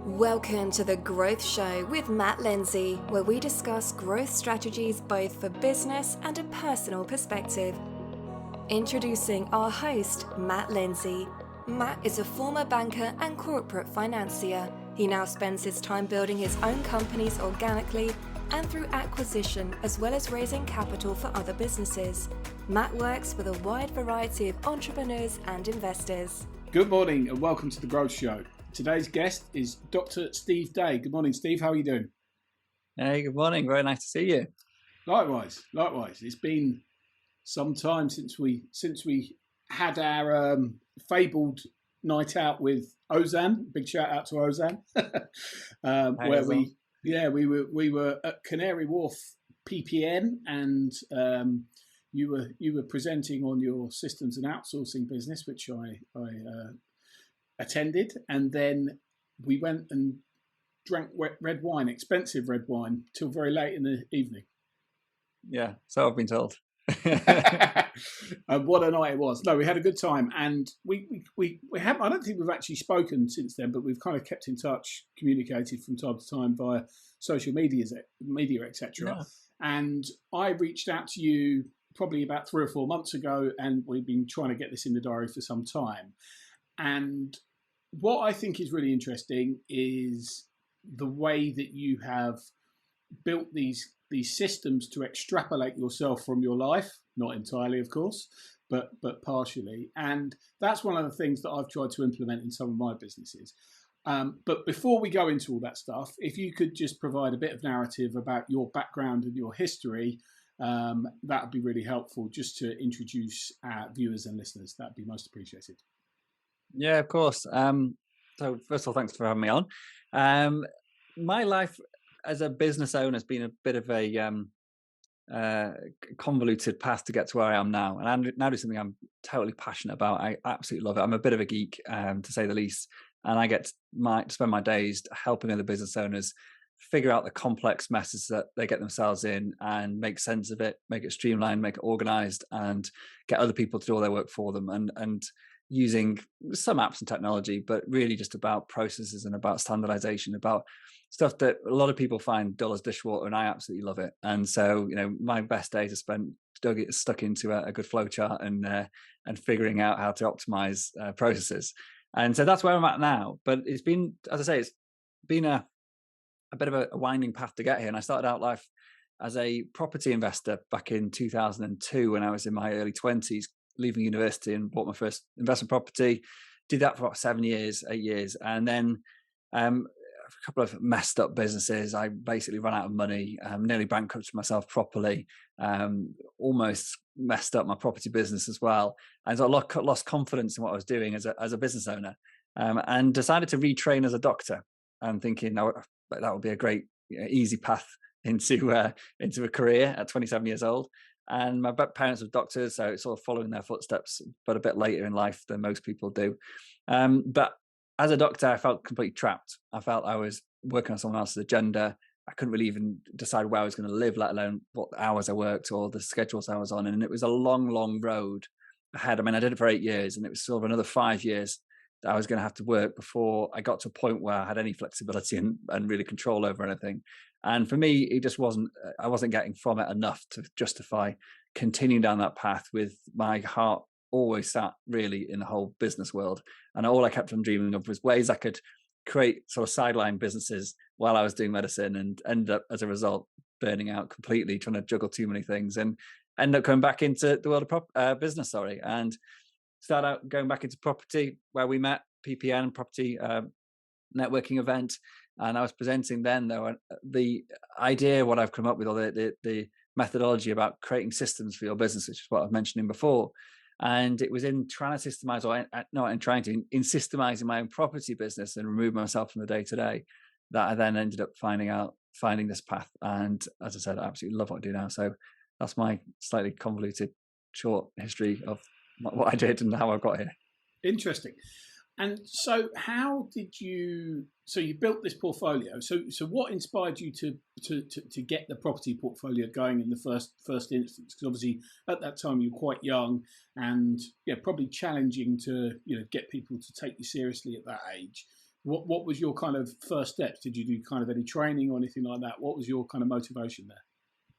Welcome to The Growth Show with Matt Lindsay, where we discuss growth strategies both for business and a personal perspective. Introducing our host, Matt Lindsay. Matt is a former banker and corporate financier. He now spends his time building his own companies organically and through acquisition, as well as raising capital for other businesses. Matt works with a wide variety of entrepreneurs and investors. Good morning and welcome to The Growth Show. Today's guest is Dr. Steve Day. Good morning, Steve. How are you doing? Hey, good morning. Very nice to see you. Likewise. It's been some time since we had our fabled night out with Ozan. Big shout out to Ozan. We were at Canary Wharf PPN, and you were presenting on your Systems and Outsourcing business, which I attended, and then we went and drank red wine, expensive red wine, till very late in the evening. Yeah, so I've been told. And what a night it was. No, we had a good time, and we have, I don't think we've actually spoken since then, but we've kind of kept in touch, communicated from time to time via social media, etc. Yeah. And I reached out to you probably about 3 or 4 months ago, and we've been trying to get this in the diary for some time. And what I think is really interesting is the way that you have built these systems to extrapolate yourself from your life, not entirely, of course, but partially. And that's one of the things that I've tried to implement in some of my businesses. But before we go into all that stuff, if you could just provide a bit of narrative about your background and your history, that would be really helpful, just to introduce our viewers and listeners. That would be most appreciated. Yeah, of course. So first of all, thanks for having me on. My life as a business owner has been a bit of a convoluted path to get to where I am now. And I'm now doing something I'm totally passionate about. I absolutely love it. I'm a bit of a geek, to say the least. And I get to spend my days helping other business owners figure out the complex messes that they get themselves in and make sense of it, make it streamlined, make it organized, and get other people to do all their work for them. And using some apps and technology, but really just about processes and about standardization, about stuff that a lot of people find dull as dishwater, and I absolutely love it. And so, my best days are spent stuck into a good flow chart and figuring out how to optimize processes. And so that's where I'm at now. But it's been, as I say, it's been a bit of a winding path to get here. And I started out life as a property investor back in 2002 when I was in my early 20s, leaving university, and bought my first investment property. Did that for about 8 years. And then a couple of messed up businesses. I basically ran out of money, nearly bankrupted myself properly, almost messed up my property business as well. And so I lost confidence in what I was doing as a business owner, and decided to retrain as a doctor. And thinking that would be a great, easy path into a career at 27 years old. And my parents were doctors, so it's sort of following their footsteps, but a bit later in life than most people do. But as a doctor, I felt completely trapped. I felt I was working on someone else's agenda. I couldn't really even decide where I was going to live, let alone what hours I worked or the schedules I was on. And it was a long, long road ahead. I mean, I did it for 8 years, and it was sort of another 5 years that I was going to have to work before I got to a point where I had any flexibility and really control over anything. And for me, it just I wasn't getting from it enough to justify continuing down that path, with my heart always sat really in the whole business world. And all I kept on dreaming of was ways I could create sort of sideline businesses while I was doing medicine, and ended up, as a result, burning out completely, trying to juggle too many things, and end up going back into the world of business, and start out going back into property, where we met, PPN, property networking event. And I was presenting then, though, the idea, what I've come up with, or the methodology about creating systems for your business, which is what I've mentioned before. And it was in trying to systemize, in systemizing my own property business and remove myself from the day-to-day, that I then ended up finding this path. And as I said, I absolutely love what I do now. So that's my slightly convoluted, short history of what I did and how I got here. Interesting. And so how did you built this portfolio. So what inspired you to get the property portfolio going in the first instance? Because obviously at that time you were quite young, and probably challenging to get people to take you seriously at that age. What was your kind of first steps? Did you do kind of any training or anything like that? What was your kind of motivation there?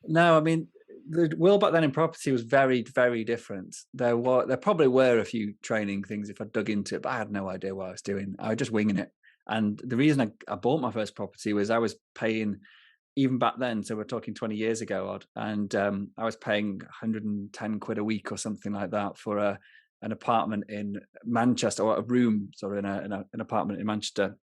No, I mean, the world back then in property was very, very different. There probably were a few training things if I dug into it, but I had no idea what I was doing. I was just winging it. And the reason I bought my first property was I was paying, even back then, so we're talking 20 years ago, odd, and I was paying 110 quid a week or something like that for an apartment in Manchester, or a room, sorry, in an apartment in Manchester.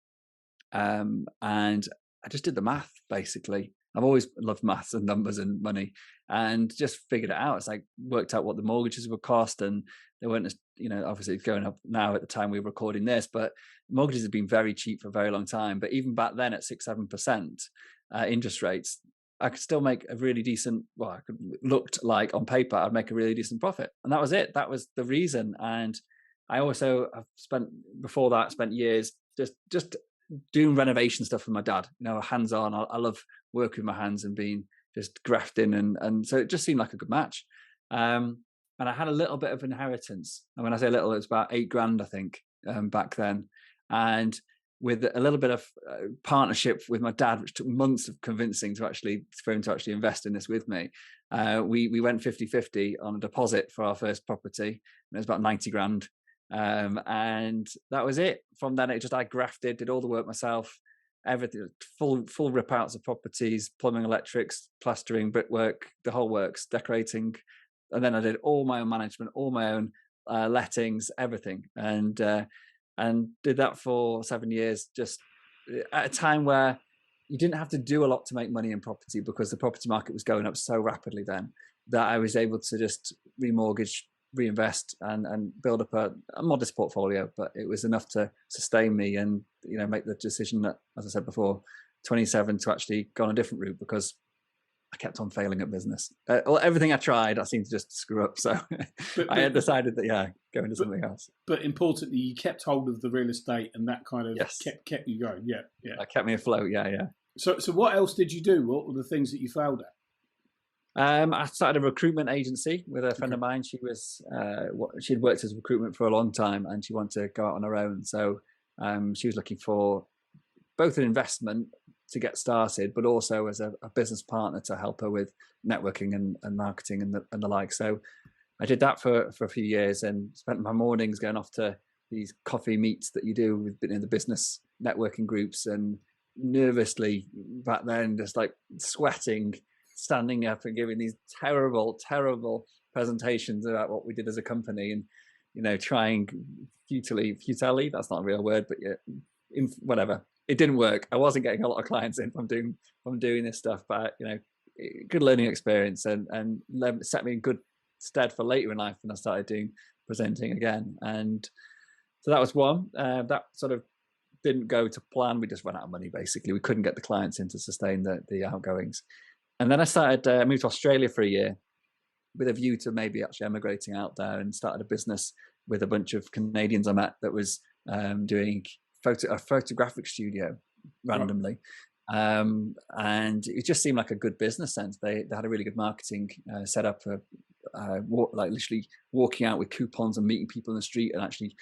And I just did the math, basically. I've always loved maths and numbers and money, and just figured it out. It's like worked out what the mortgages would cost, and they weren't as, obviously it's going up now at the time we were recording this, but mortgages have been very cheap for a very long time. But even back then at 6-7% interest rates, I could still make a really decent, looked like on paper, I'd make a really decent profit. And that was it. That was the reason. And I also have spent years just doing renovation stuff with my dad, hands-on. I love working with my hands and being just grafting. And so it just seemed like a good match. And I had a little bit of inheritance. And when I say little, it was about $8,000, I think, back then. And with a little bit of partnership with my dad, which took months of convincing for him to actually invest in this with me, we went 50-50 on a deposit for our first property. And it was about 90 grand. And that was it. From then, I grafted, did all the work myself, everything, full rip outs of properties, plumbing, electrics, plastering, brickwork, the whole works, decorating. And then I did all my own management, all my own lettings, everything. And did that for 7 years, just at a time where you didn't have to do a lot to make money in property, because the property market was going up so rapidly then, that I was able to just remortgage, reinvest, and build up a modest portfolio. But it was enough to sustain me and make the decision that, as I said before, 27, to actually go on a different route, because I kept on failing at business. Everything I tried, I seemed to just screw up. So I had decided that, go into something else. But importantly, you kept hold of the real estate, and that kind of kept you going. Yeah. That kept me afloat. Yeah. So what else did you do? What were the things that you failed at? I started a recruitment agency with a friend of mine. She was she'd worked as recruitment for a long time, and she wanted to go out on her own. So she was looking for both an investment to get started, but also as a business partner to help her with networking and marketing and the like. So I did that for a few years, and spent my mornings going off to these coffee meets that you do with the business networking groups, and nervously back then, just like sweating, standing up and giving these terrible presentations about what we did as a company, and trying futilely, that's not a real word, but whatever. It didn't work. I wasn't getting a lot of clients in from doing this stuff, but good learning experience, and set me in good stead for later in life when I started doing presenting again. And so that was one that sort of didn't go to plan. We just ran out of money, basically. We couldn't get the clients in to sustain the outgoings. And then I moved to Australia for a year with a view to maybe actually emigrating out there, and started a business with a bunch of Canadians I met that was doing a photographic studio randomly. And it just seemed like a good business sense. They had a really good marketing set up for like literally walking out with coupons and meeting people in the street, and actually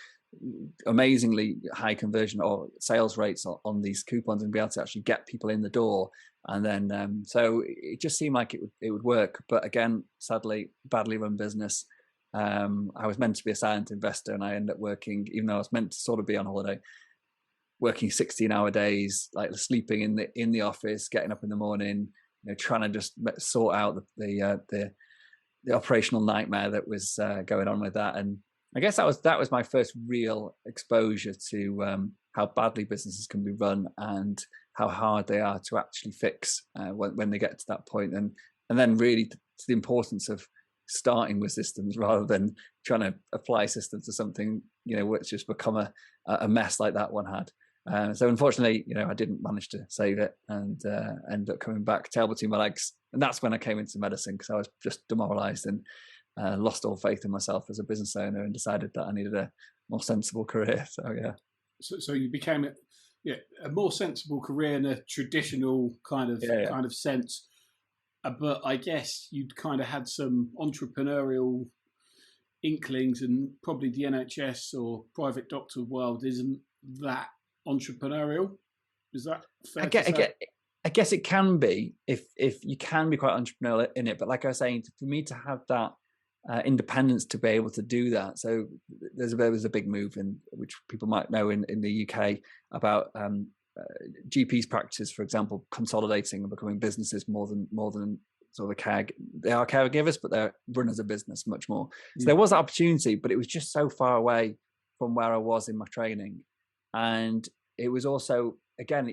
amazingly high conversion or sales rates on these coupons, and be able to actually get people in the door. And then so it just seemed like it would work. But again, sadly, badly run business. I was meant to be a silent investor, and I ended up working, even though I was meant to sort of be on holiday, working 16-hour days, like sleeping in the office, getting up in the morning, trying to just sort out the operational nightmare that was going on with that. And I guess that was my first real exposure to how badly businesses can be run, and how hard they are to actually fix when they get to that point. And then really to the importance of starting with systems rather than trying to apply systems to something, which just become a mess like that one had. So unfortunately, I didn't manage to save it, and ended up coming back tail between my legs. And that's when I came into medicine, because I was just demoralized and lost all faith in myself as a business owner, and decided that I needed a more sensible career. So yeah. So you became a more sensible career in a traditional kind of sense. But I guess you'd kind of had some entrepreneurial inklings, and probably the NHS or private doctor world isn't that entrepreneurial. Is that fair I to say? I guess it can be if you can be quite entrepreneurial in it. But like I was saying, for me to have that independence to be able to do that. So there was a big move in which people might know in the UK about GPs practices, for example, consolidating and becoming businesses more than sort of a care. They are caregivers, but they're run as a business much more. So there was that opportunity, but it was just so far away from where I was in my training, and it was also again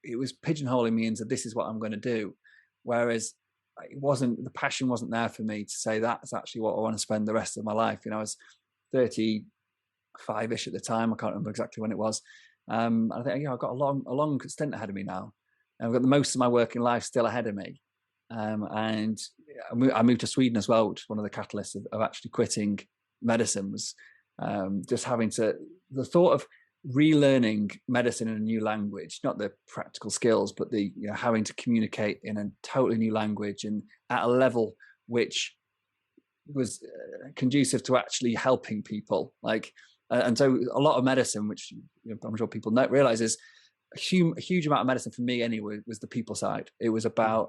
it was pigeonholing me into this is what I'm going to do, whereas the passion wasn't there for me to say that's actually what I want to spend the rest of my life. You know, I was 35-ish at the time. I can't remember exactly when it was. I think I've got a long stint ahead of me now, and I've got the most of my working life still ahead of me. And I moved to Sweden as well, which is one of the catalysts of actually quitting medicine. Was just having the thought of relearning medicine in a new language, not the practical skills, but the having to communicate in a totally new language and at a level which was conducive to actually helping people. And so a lot of medicine, which I'm sure people realize, is a huge amount of medicine for me anyway was the people side. It was about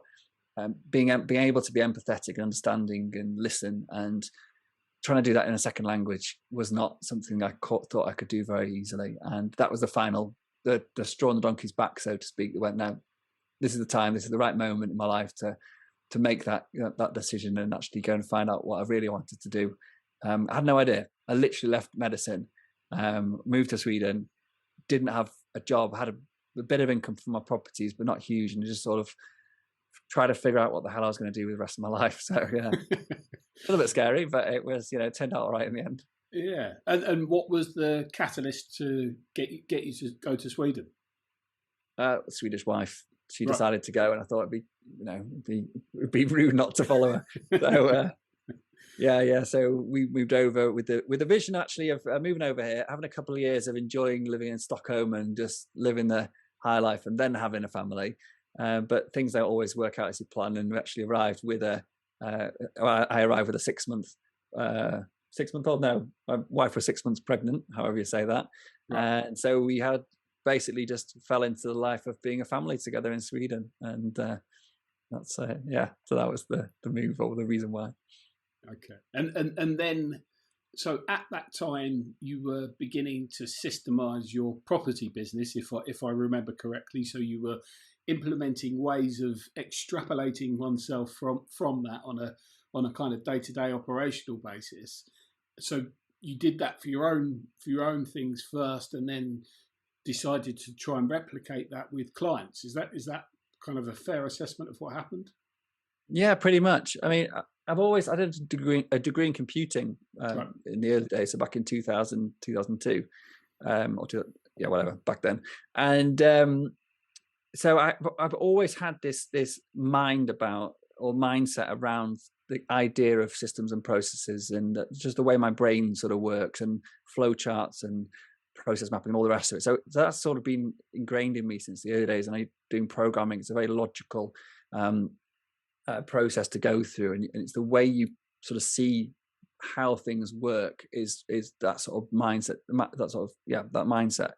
being able to be empathetic and understanding and listen, and trying to do that in a second language was not something I thought I could do very easily. And that was the straw on the donkey's back, so to speak, that went, no, this is the time, this is the right moment in my life to make that that decision and actually go and find out what I really wanted to do. I had no idea. I literally left medicine, moved to Sweden, didn't have a job, had a bit of income from my properties, but not huge, and just sort of try to figure out what the hell I was going to do with the rest of my life. So yeah, a little bit scary, but it was, it turned out all right in the end. Yeah. And what was the catalyst to get you to go to Sweden? Swedish wife. She decided to go, and I thought it'd be rude not to follow her. So yeah. So we moved over with the vision actually of moving over here, having a couple of years of enjoying living in Stockholm and just living the high life, and then having a family. But things don't always work out as you plan, and we actually arrived with I arrived with a 6 month 6 month old. No, my wife was 6 months pregnant, however you say that. And so we had basically just fell into the life of being a family together in Sweden, and that's so that was the move, or the reason why. Okay. And then, so at that time you were beginning to systemize your property business, if I remember correctly. So you were implementing ways of extrapolating oneself from that on a kind of day-to-day operational basis. So you did that for your own things first, and then decided to try and replicate that with clients. Is that kind of a fair assessment of what happened? Yeah, pretty much. I mean, I did a degree in computing in the early days, so back in 2000, 2002, whatever, back then. And so I've always had this mind about, or mindset around, the idea of systems and processes, and just the way my brain sort of works, and flow charts and process mapping and all the rest of it. So that's sort of been ingrained in me since the early days. And I doing programming, it's a very logical process to go through, and it's the way you sort of see how things work is that sort of mindset, that mindset.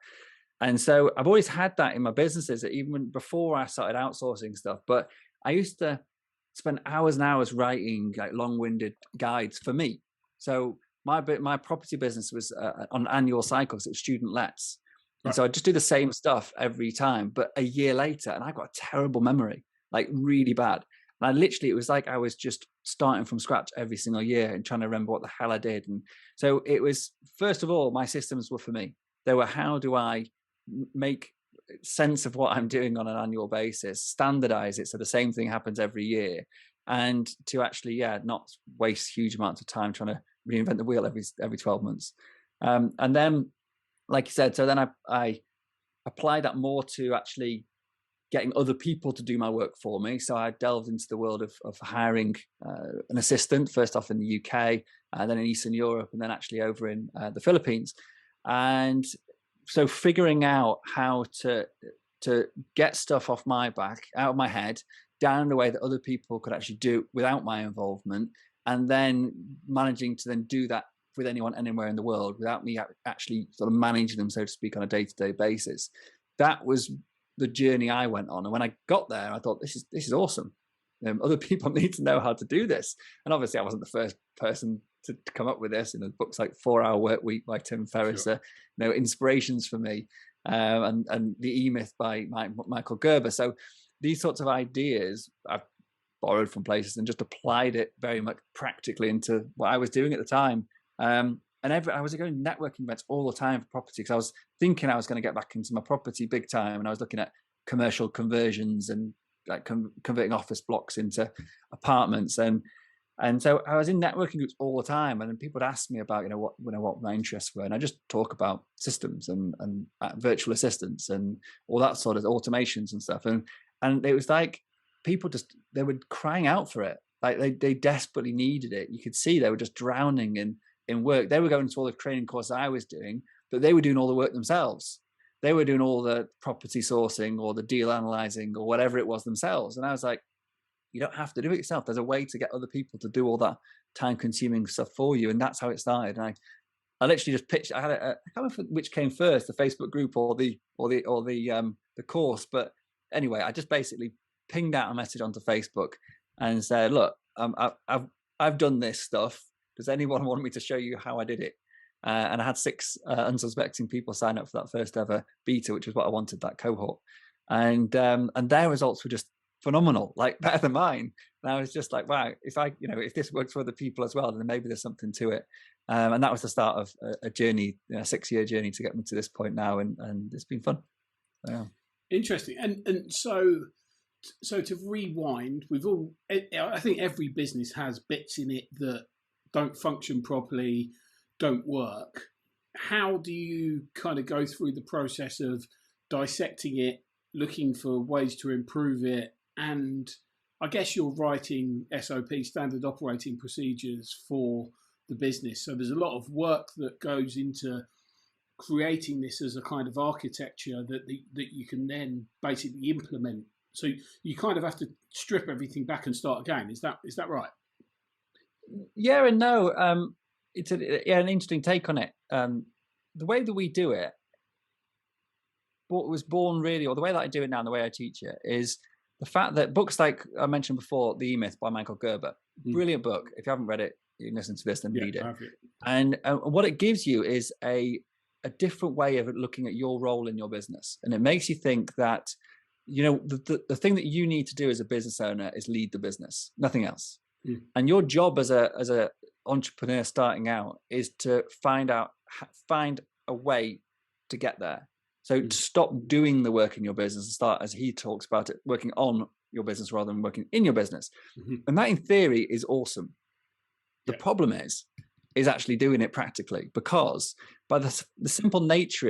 And so I've always had that in my businesses, even before I started outsourcing stuff. But I used to spend hours and hours writing like long-winded guides for me. So my property business was on annual cycles. It was student lets. And so I just do the same stuff every time, but a year later, and I got a terrible memory, like really bad. And it was like I was just starting from scratch every single year and trying to remember what the hell I did. And so it was, first of all, my systems were for me. They were, how do I make sense of what I'm doing on an annual basis, standardize it so the same thing happens every year, and to actually, not waste huge amounts of time trying to reinvent the wheel every 12 months. And then, like you said, so then I applied that more to actually getting other people to do my work for me. So I delved into the world of hiring an assistant, first off in the UK, then in Eastern Europe, and then actually over in the Philippines. And so figuring out how to get stuff off my back, out of my head, down the way that other people could actually do without my involvement, and then managing to then do that with anyone anywhere in the world without me actually sort of managing them, so to speak, on a day-to-day basis. That was the journey I went on. And when I got there, I thought, this is awesome. Other people need to know how to do this. And obviously I wasn't the first person to come up with this. The books like 4-Hour Work Week by Tim Ferriss are inspirations for me, and the E-Myth by Michael Gerber. So these sorts of ideas I've borrowed from places and just applied it very much practically into what I was doing at the time. And I was going to networking events all the time for property, because I was thinking I was going to get back into my property big time, and I was looking at commercial conversions and like converting office blocks into apartments, and so I was in networking groups all the time, and then people would ask me about what my interests were, and I just talk about systems and virtual assistants and all that sort of automations and stuff, and it was like people they were crying out for it, like they desperately needed it. You could see they were just drowning in work. They were going to all the training courses I was doing, but they were doing all the work themselves. They were doing all the property sourcing or the deal analyzing or whatever it was themselves. And I was like, you don't have to do it yourself. There's a way to get other people to do all that time-consuming stuff for you. And that's how it started. And I literally just pitched. I can't remember which came first, the Facebook group or the course. But anyway, I just basically pinged out a message onto Facebook and said, look, I've done this stuff. Does anyone want me to show you how I did it? And I had 6 unsuspecting people sign up for that first ever beta, which was what I wanted, that cohort. And their results were just phenomenal, like better than mine. And I was just like, wow, if this works for other people as well, then maybe there's something to it. And that was the start of a journey, a 6-year journey to get me to this point now. And it's been fun. Yeah. Interesting. And so to rewind, I think every business has bits in it that don't function properly, don't work. How do you kind of go through the process of dissecting it, looking for ways to improve it? And I guess you're writing SOP, standard operating procedures, for the business. So there's a lot of work that goes into creating this as a kind of architecture that you can then basically implement. So you kind of have to strip everything back and start again. Is that right? Yeah and no. It's an interesting take on it. The way that we do it, what was born really, or the way that I do it now and the way I teach it, is the fact that books like I mentioned before, The E-Myth by Michael Gerber, brilliant book. If you haven't read it, you can listen to this and read it. And what it gives you is a different way of looking at your role in your business. And it makes you think that, the thing that you need to do as a business owner is lead the business, nothing else. And your job as a entrepreneur starting out is to find a way to get there. So to stop doing the work in your business and start, as he talks about it, working on your business rather than working in your business. And that in theory is awesome. The problem is actually doing it practically, because by the simple nature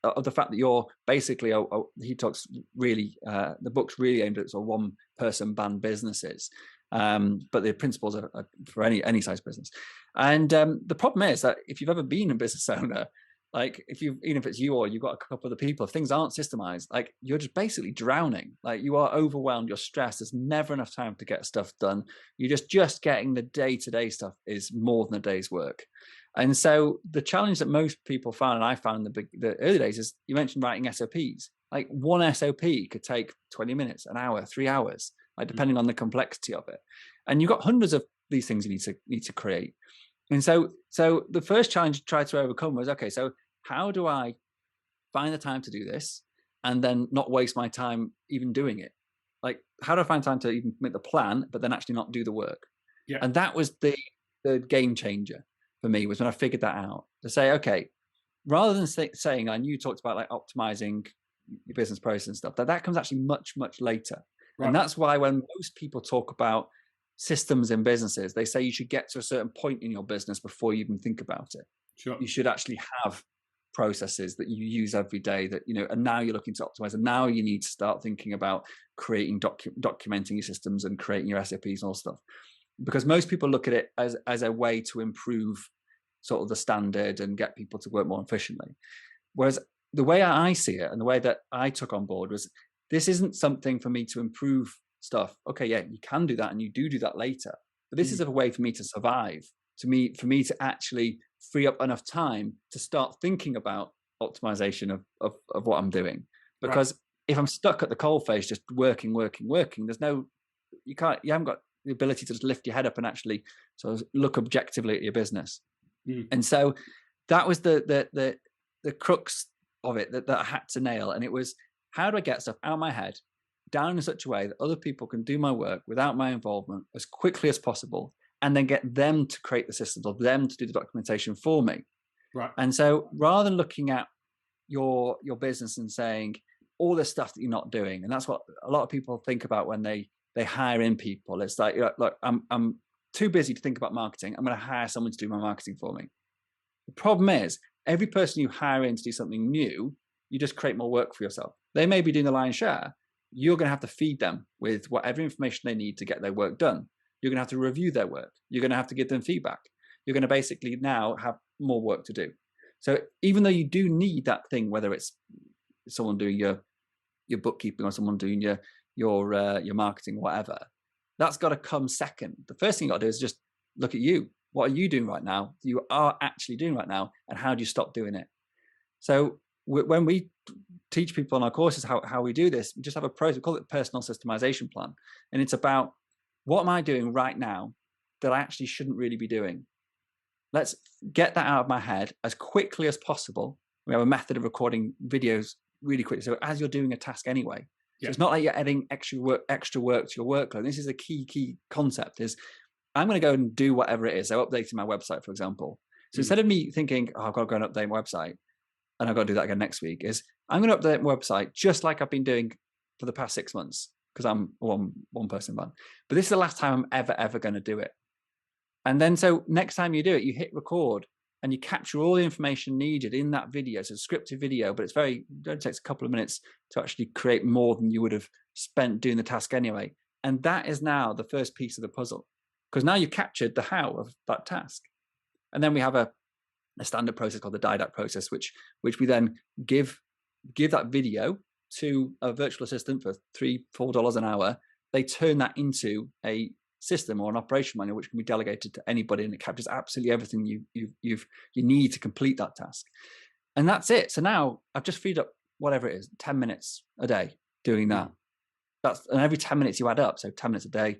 of the fact that you're basically, he talks really, the book's really aimed at sort of one person band businesses. But the principles are for any size business. And the problem is that if you've ever been a business owner, like even if it's you or you've got a couple of the people, if things aren't systemized, like you're just basically drowning. Like you are overwhelmed, you're stressed. There's never enough time to get stuff done. You're just getting the day-to-day stuff is more than a day's work. And so the challenge that most people found, and I found in the early days, is you mentioned writing SOPs. Like one SOP could take 20 minutes, an hour, 3 hours, like depending on the complexity of it. And you've got hundreds of these things you need to create. And so the first challenge to try to overcome was, okay, so how do I find the time to do this and then not waste my time even doing it? Like, how do I find time to even make the plan, but then actually not do the work? Yeah. And that was the game changer for me, was when I figured that out, to say, okay, rather than saying, and you talked about like optimizing your business process and stuff, that comes actually much, much later. Right. And that's why when most people talk about systems in businesses, they say you should get to a certain point in your business before you even think about it. Sure. You should actually have processes that you use every day that, and now you're looking to optimize, and now you need to start thinking about creating, documenting your systems and creating your SOPs and all stuff. Because most people look at it as a way to improve sort of the standard and get people to work more efficiently. Whereas the way I see it and the way that I took on board was, this isn't something for me to improve stuff. Okay, yeah, you can do that and you do that later. But this is a way for me to survive, for me to actually free up enough time to start thinking about optimization of what I'm doing. Because if I'm stuck at the coalface, just working, there's no, you haven't got the ability to just lift your head up and actually sort of look objectively at your business. And so that was the crux of it that I had to nail. And it was, how do I get stuff out of my head down in such a way that other people can do my work without my involvement as quickly as possible, and then get them to create the systems or them to do the documentation for me. And so rather than looking at your business and saying all this stuff that you're not doing, and that's what a lot of people think about when they hire in people. It's like, look, I'm too busy to think about marketing. I'm going to hire someone to do my marketing for me. The problem is, every person you hire in to do something new, you just create more work for yourself. They may be doing the lion's share. You're going to have to feed them with whatever information they need to get their work done. You're going to have to review their work. You're going to have to give them feedback. You're going to basically now have more work to do. So even though you do need that thing, whether it's someone doing your bookkeeping or someone doing your marketing, whatever, that's got to come second. The first thing you got to do is just look at you. What are you doing right now? You are actually doing right now, and how do you stop doing it? So when we teach people on our courses how we do this, we just have a process. We call it personal systemization plan, and it's about, what am I doing right now that I actually shouldn't really be doing? Let's get that out of my head as quickly as possible. We have a method of recording videos really quickly. So as you're doing a task anyway, so it's not like you're adding extra work to your workload. This is a key concept, is I'm going to go and do whatever it is. So updating my website, for example. So instead of me thinking, oh, I've got to go and update my website, and I've got to do that again next week, is I'm going to update my website just like I've been doing for the past 6 months, because I'm one person man. But this is the last time I'm ever going to do it. And then so next time you do it, you hit record and you capture all the information needed in that video. So it's a scripted video, but it takes a couple of minutes to actually create more than you would have spent doing the task anyway. And that is now the first piece of the puzzle, because now you've captured the how of that task. And then we have a standard process called the didact process, which we then give that video to a virtual assistant for $3-4 an hour. They turn that into a system or an operation manual, which can be delegated to anybody, and it captures absolutely everything you need to complete that task. And that's it. So now I've just freed up whatever it is, 10 minutes a day doing that. And every 10 minutes you add up. So 10 minutes a day,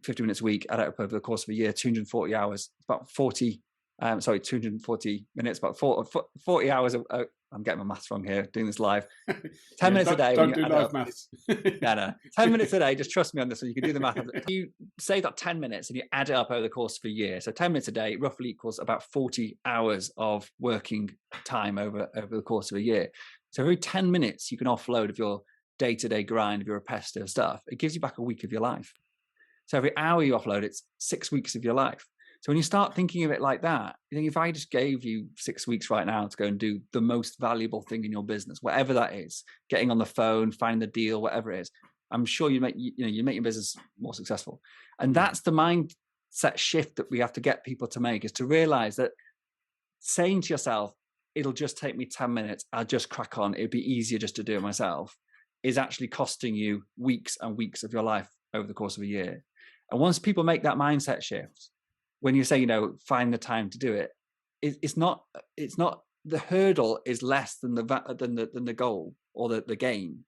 50 minutes a week, add up over the course of a year, 240 hours, about 240 minutes, about 40 hours. I'm getting my maths wrong here, doing this live. 10 minutes a day. Don't do live maths. No. 10 minutes a day, just trust me on this one. You can do the math. You save that 10 minutes and you add it up over the course of a year. So 10 minutes a day roughly equals about 40 hours of working time over the course of a year. So every 10 minutes you can offload of your day-to-day grind, of your repetitive stuff. It gives you back a week of your life. So every hour you offload, it's 6 weeks of your life. So when you start thinking of it like that, you think, if I just gave you 6 weeks right now to go and do the most valuable thing in your business, whatever that is, getting on the phone, finding the deal, whatever it is, I'm sure you make your business more successful. And that's the mindset shift that we have to get people to make, is to realize that saying to yourself, it'll just take me 10 minutes, I'll just crack on, it'd be easier just to do it myself, is actually costing you weeks and weeks of your life over the course of a year. And once people make that mindset shift, when you say, find the time to do it, it's not the hurdle is less than the goal or the gain.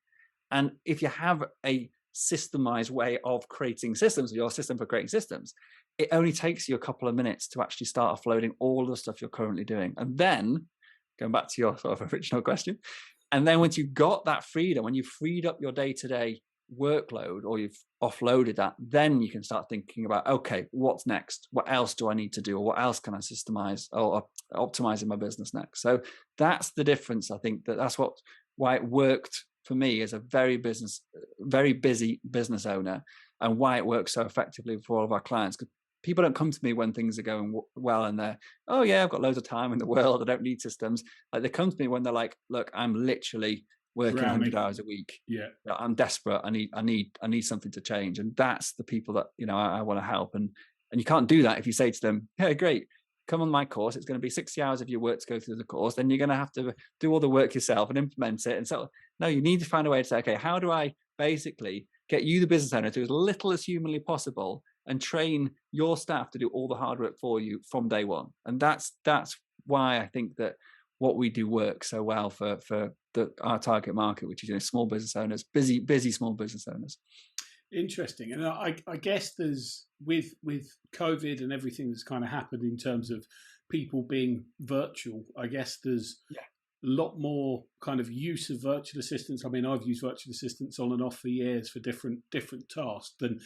And if you have a systemized way of creating systems, your system for creating systems, it only takes you a couple of minutes to actually start offloading all the stuff you're currently doing. And then, going back to your sort of original question, and then once you've got that freedom, when you've freed up your day-to-day workload, or you've offloaded that, then you can start thinking about, okay, what's next? What else do I need to do? Or what else can I systemize or optimize in my business next? So that's the difference. I think that's why it worked for me as a very busy business owner, and why it works so effectively for all of our clients. Because people don't come to me when things are going well and they're, oh yeah, I've got loads of time in the world, I don't need systems. Like, they come to me when they're like, look, I'm literally working 100 hours a week. Yeah, I'm desperate. I need something to change. And that's the people that I want to help. And you can't do that if you say to them, hey, great, come on my course. It's going to be 60 hours of your work to go through the course. Then you're going to have to do all the work yourself and implement it. And so, no, you need to find a way to say, okay, how do I basically get you, the business owner, to do as little as humanly possible and train your staff to do all the hard work for you from day one. And that's why I think that what we do works so well for our target market, which is small business owners, busy small business owners. Interesting. And I guess there's with COVID and everything that's kind of happened in terms of people being virtual, I guess there's a lot more kind of use of virtual assistants. I mean, I've used virtual assistants on and off for years for different tasks. And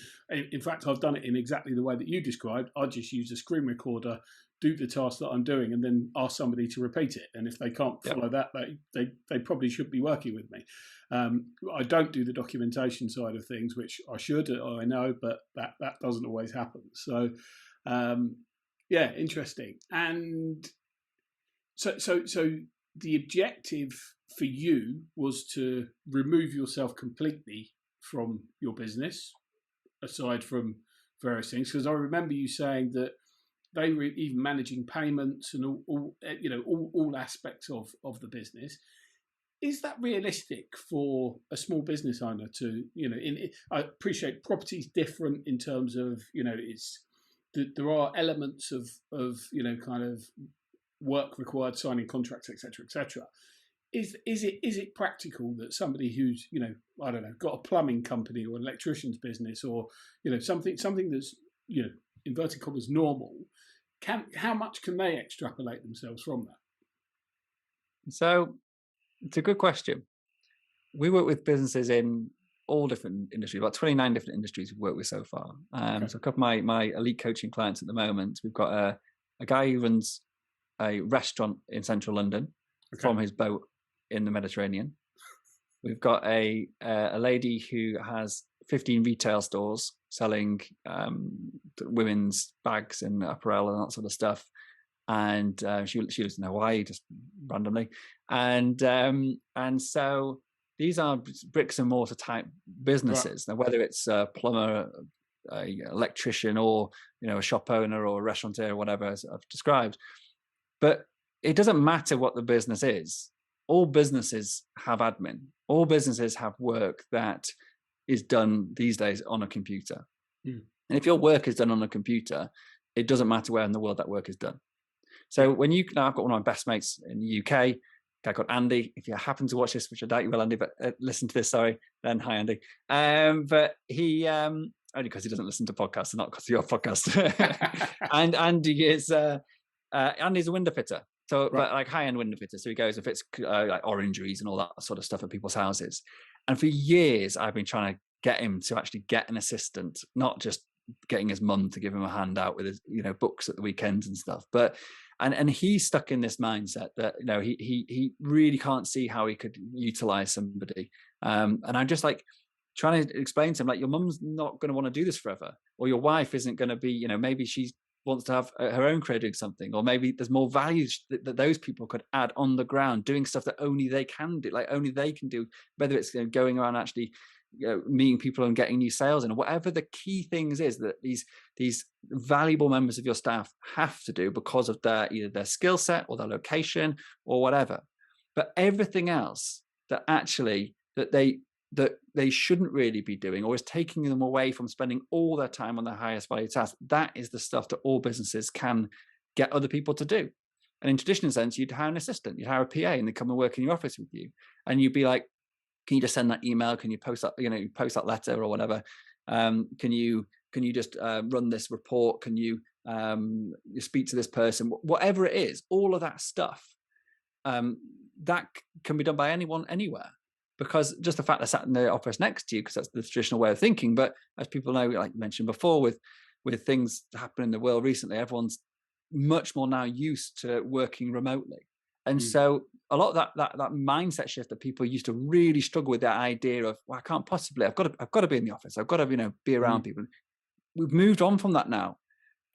in fact, I've done it in exactly the way that you described. I just use a screen recorder, do the task that I'm doing, and then ask somebody to repeat it. And if they can't follow that, they probably should be working with me. I don't do the documentation side of things, which I should, I know, but that doesn't always happen. So, interesting. And so the objective for you was to remove yourself completely from your business, aside from various things. Because I remember you saying that they were even managing payments and all aspects of the business. Is that realistic for a small business owner to, I appreciate property's different in terms of, there are elements of kind of work required, signing contracts, etc. Is it practical that somebody who's, I don't know, got a plumbing company or an electrician's business or, something that's, inverted commas normal, how much can they extrapolate themselves from that? So it's a good question. We work with businesses in all different industries, about 29 different industries we've worked with so far. So a couple of my elite coaching clients at the moment, we've got a guy who runs a restaurant in central London from his boat in the Mediterranean. We've got a lady who has 15 retail stores selling women's bags and apparel and that sort of stuff. And she lives in Hawaii, just randomly. And so these are bricks and mortar type businesses. Right. Now, whether it's a plumber, a electrician, or a shop owner or a restaurateur or whatever, as I've described. But it doesn't matter what the business is. All businesses have admin. All businesses have work that is done these days on a computer. And if your work is done on a computer, it doesn't matter where in the world that work is done. So when I've got one of my best mates in the UK, a guy called Andy. If you happen to watch this, which I doubt you will, Andy, but listen to this, sorry, then hi, Andy. But he, only because he doesn't listen to podcasts, not because of your podcast. And Andy is, Andy's a window fitter. So, but like high-end window fitter. So he goes and fits like orangeries and all that sort of stuff at people's houses. And for years, I've been trying to get him to actually get an assistant, not just getting his mum to give him a handout with his, books at the weekends and stuff. But and he's stuck in this mindset that he really can't see how he could utilize somebody. And I'm just like trying to explain to him, like, your mum's not going to want to do this forever, or your wife isn't going to be, maybe she wants to have her own career doing something, or maybe there's more value that those people could add on the ground, doing stuff that only they can do, like only they can do, whether it's going around actually meeting people and getting new sales in, or whatever the key things is that these valuable members of your staff have to do because of either their skill set or their location or whatever. But everything else that actually that they shouldn't really be doing, or is taking them away from spending all their time on their highest value tasks, that is the stuff that all businesses can get other people to do. And in traditional sense, you'd hire an assistant, you'd hire a PA, and they come and work in your office with you, and you'd be like, can you just send that email? Can you post that, post that letter or whatever? Can you just run this report? Can you speak to this person? Whatever it is, all of that stuff, that can be done by anyone, anywhere. Because just the fact they're sat in the office next to you, because that's the traditional way of thinking. But as people know, like you mentioned before, with things happening in the world recently, everyone's much more now used to working remotely. And so a lot of that mindset shift that people used to really struggle with, that idea of, well, I can't possibly, I've got to be in the office, I've got to be around people. We've moved on from that now,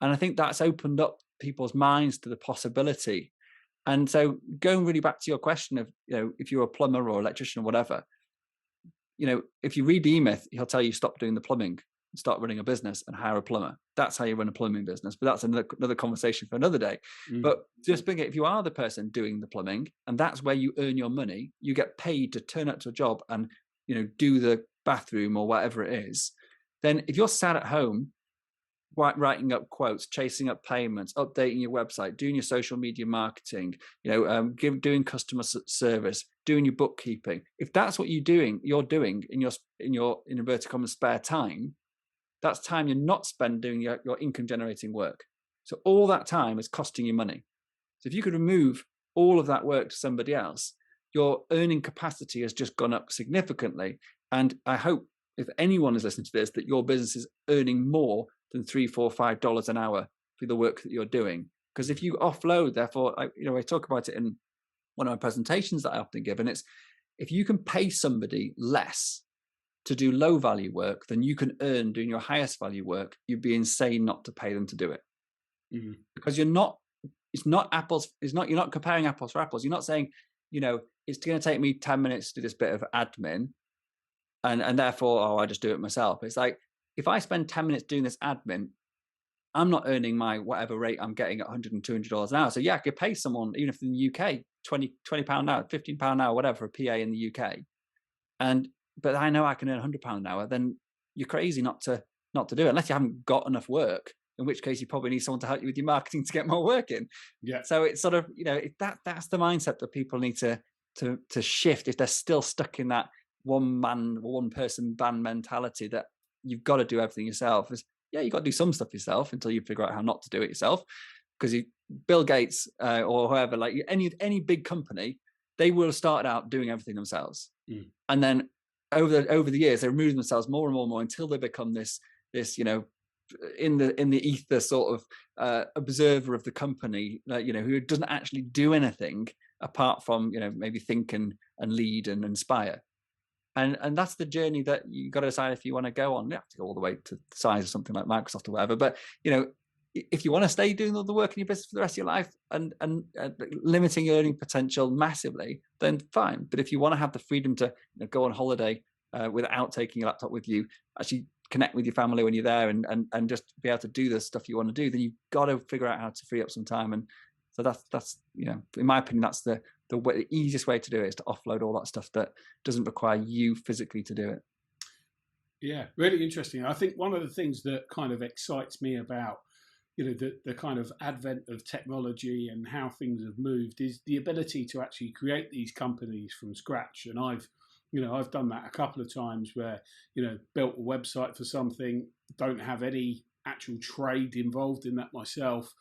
and I think that's opened up people's minds to the possibility. And so going really back to your question of, if you're a plumber or electrician or whatever, if you read the E-Myth, he'll tell you stop doing the plumbing and start running a business and hire a plumber. That's how you run a plumbing business. But that's another conversation for another day. But just think, if you are the person doing the plumbing and that's where you earn your money, you get paid to turn up to a job and, do the bathroom or whatever it is. Then if you're sat at home writing up quotes, chasing up payments, updating your website, doing your social media marketing, doing customer service, doing your bookkeeping. If that's what you're doing in your inverted commas spare time, that's time you're not spent doing your income generating work. So all that time is costing you money. So if you could remove all of that work to somebody else, your earning capacity has just gone up significantly. And I hope if anyone is listening to this, that your business is earning more than $3, $4, $5 an hour for the work that you're doing. Because if you offload, therefore, I talk about it in one of my presentations that I often give, and it's if you can pay somebody less to do low value work than you can earn doing your highest value work, you'd be insane not to pay them to do it. Mm-hmm. Because you're not comparing apples for apples. You're not saying, it's going to take me 10 minutes to do this bit of admin and therefore, I just do it myself. It's like, if I spend 10 minutes doing this admin, I'm not earning my whatever rate I'm getting at $100 and $200 an hour. So yeah, I could pay someone, even if in the UK, £20 an hour, £15 an hour, whatever, for a PA in the UK. But I know I can earn £100 an hour, then you're crazy not to do it, unless you haven't got enough work, in which case you probably need someone to help you with your marketing to get more work in. Yeah. So it's sort of, that's the mindset that people need to shift if they're still stuck in that one person band mentality that you've got to do everything yourself. You've got to do some stuff yourself until you figure out how not to do it yourself. Because Bill Gates or whoever, like any big company, they will start out doing everything themselves. Mm. And then over the years, they remove themselves more and more until they become this in the ether sort of observer of the company, who doesn't actually do anything apart from maybe think and lead and inspire. And that's the journey that you got to decide if you want to go on. You have to go all the way to the size of something like Microsoft or whatever. But if you want to stay doing all the work in your business for the rest of your life and limiting your earning potential massively, then fine. But if you want to have the freedom to go on holiday without taking your laptop with you, actually connect with your family when you're there and just be able to do the stuff you want to do, then you've got to figure out how to free up some time. And so that's in my opinion, that's the easiest way to do it, is to offload all that stuff that doesn't require you physically to do it. Yeah, really interesting. I think one of the things that kind of excites me about the kind of advent of technology and how things have moved is the ability to actually create these companies from scratch. And I've done that a couple of times where, built a website for something, don't have any actual trade involved in that myself,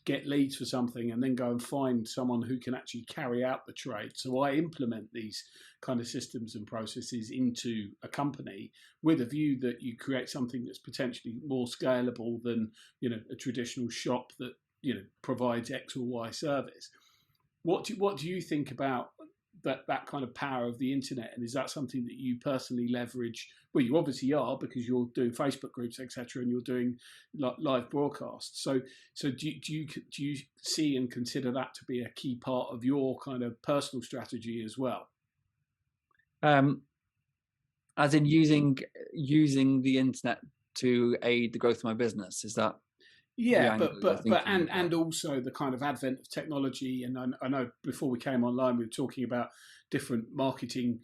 get leads for something, and then go and find someone who can actually carry out the trade. So I implement these kind of systems and processes into a company with a view that you create something that's potentially more scalable than, a traditional shop that, provides X or Y service. What do you think about that kind of power of the internet, and is that something that you personally leverage? Well, you obviously are, because you're doing Facebook groups, etc., and you're doing live broadcasts. So do you see and consider that to be a key part of your kind of personal strategy as well? As in using the internet to aid the growth of my business, is that? Yeah, but also the kind of advent of technology. And I know before we came online, we were talking about different marketing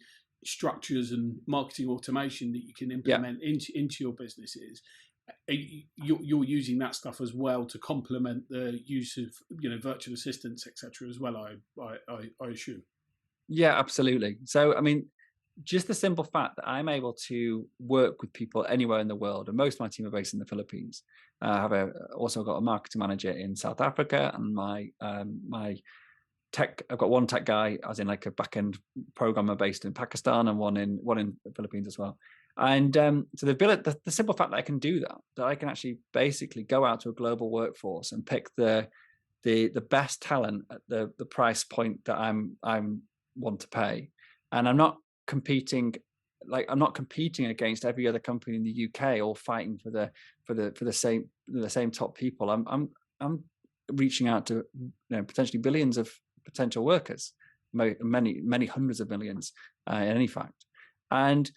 structures and marketing automation that you can implement into your businesses. You're using that stuff as well to complement the use of virtual assistants, etc. as well. I assume. Yeah, absolutely. So I mean, just the simple fact that I'm able to work with people anywhere in the world, and most of my team are based in the Philippines. I have also got a marketing manager in South Africa, and my tech. I've got one tech guy, as in like a back-end programmer based in Pakistan, and one in the Philippines as well. And so they've built the simple fact that I can do that I can actually basically go out to a global workforce and pick the best talent at the price point that I'm want to pay, and I'm not competing against every other company in the UK, or fighting for the same top people. I'm reaching out to potentially billions of potential workers, many hundreds of millions in any fact, and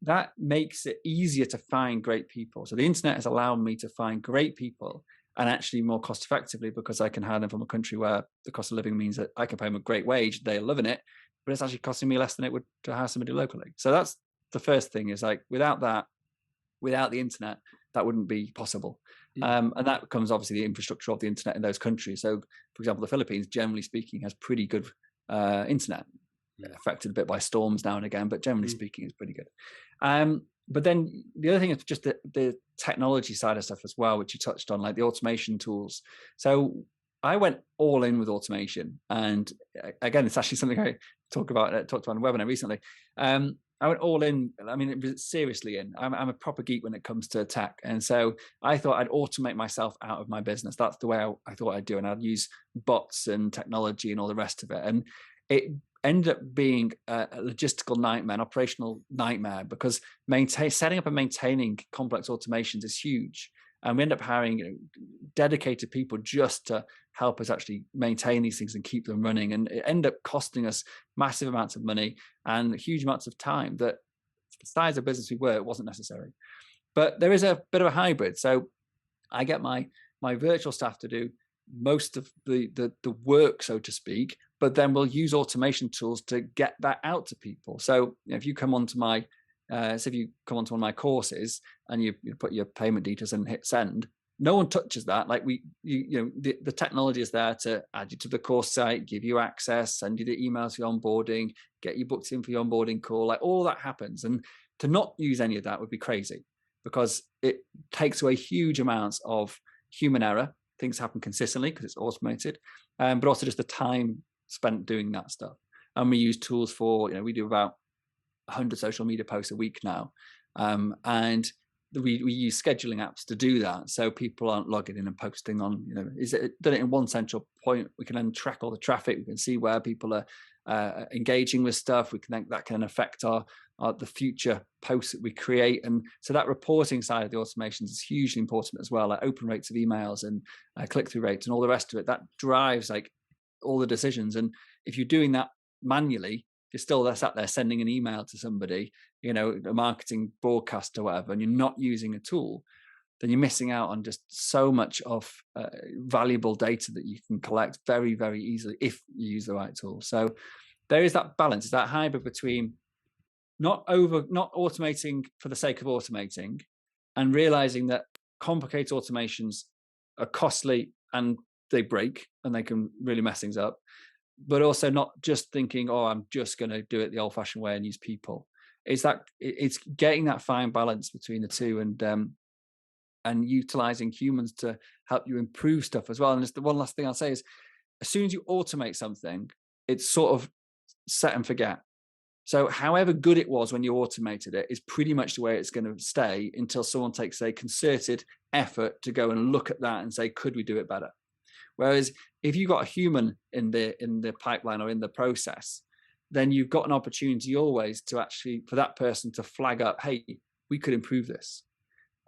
that makes it easier to find great people. So the internet has allowed me to find great people, and actually more cost effectively, because I can hire them from a country where the cost of living means that I can pay them a great wage, they're loving it, but it's actually costing me less than it would to hire somebody locally. So that's the first thing, is like without the internet, that wouldn't be possible. And that becomes obviously the infrastructure of the internet in those countries. So, for example, the Philippines, generally speaking, has pretty good internet, affected a bit by storms now and again, but generally speaking, it's pretty good. But then the other thing is just the technology side of stuff as well, which you touched on, like the automation tools. So I went all in with automation, and again, it's actually something I talked about on a webinar recently. I went all in. I mean, it was seriously in. I'm a proper geek when it comes to tech, and so I thought I'd automate myself out of my business. That's the way I thought I'd do, and I'd use bots and technology and all the rest of it. And it ended up being a logistical nightmare, an operational nightmare, because setting up and maintaining complex automations is huge. And we end up hiring dedicated people just to help us actually maintain these things and keep them running. And it ended up costing us massive amounts of money and huge amounts of time that, for the size of business we were, it wasn't necessary. But there is a bit of a hybrid. So I get my virtual staff to do most of the work, so to speak, but then we'll use automation tools to get that out to people. So if you come onto my so if you come onto one of my courses and you put your payment details and hit send, no one touches that. Like the technology is there to add you to the course site, give you access, send you the emails for your onboarding, get you booked in for your onboarding call. Like all that happens, and to not use any of that would be crazy, because it takes away huge amounts of human error. Things happen consistently because it's automated, but also just the time spent doing that stuff. And we use tools for, we do about 100 social media posts a week now, and we use scheduling apps to do that, so people aren't logging in and posting on, is it done it in one central point. We can then track all the traffic, we can see where people are engaging with stuff. That can affect the future posts that we create. And so that reporting side of the automations is hugely important as well, like open rates of emails and click-through rates and all the rest of it. That drives like all the decisions. And if you're doing that manually, you're still sat there sending an email to somebody, a marketing broadcast or whatever, and you're not using a tool, then you're missing out on just so much of valuable data that you can collect very, very easily if you use the right tool. So there is that balance, that hybrid between not automating for the sake of automating, and realizing that complicated automations are costly and they break and they can really mess things up, but also not just thinking, I'm just going to do it the old-fashioned way and use people. It's getting that fine balance between the two, and utilizing humans to help you improve stuff as well. And just the one last thing I'll say is, as soon as you automate something, it's sort of set and forget. So however good it was when you automated it is pretty much the way it's going to stay until someone takes a concerted effort to go and look at that and say, could we do it better? Whereas if you've got a human in the pipeline or in the process, then you've got an opportunity always to actually, for that person to flag up, hey, we could improve this.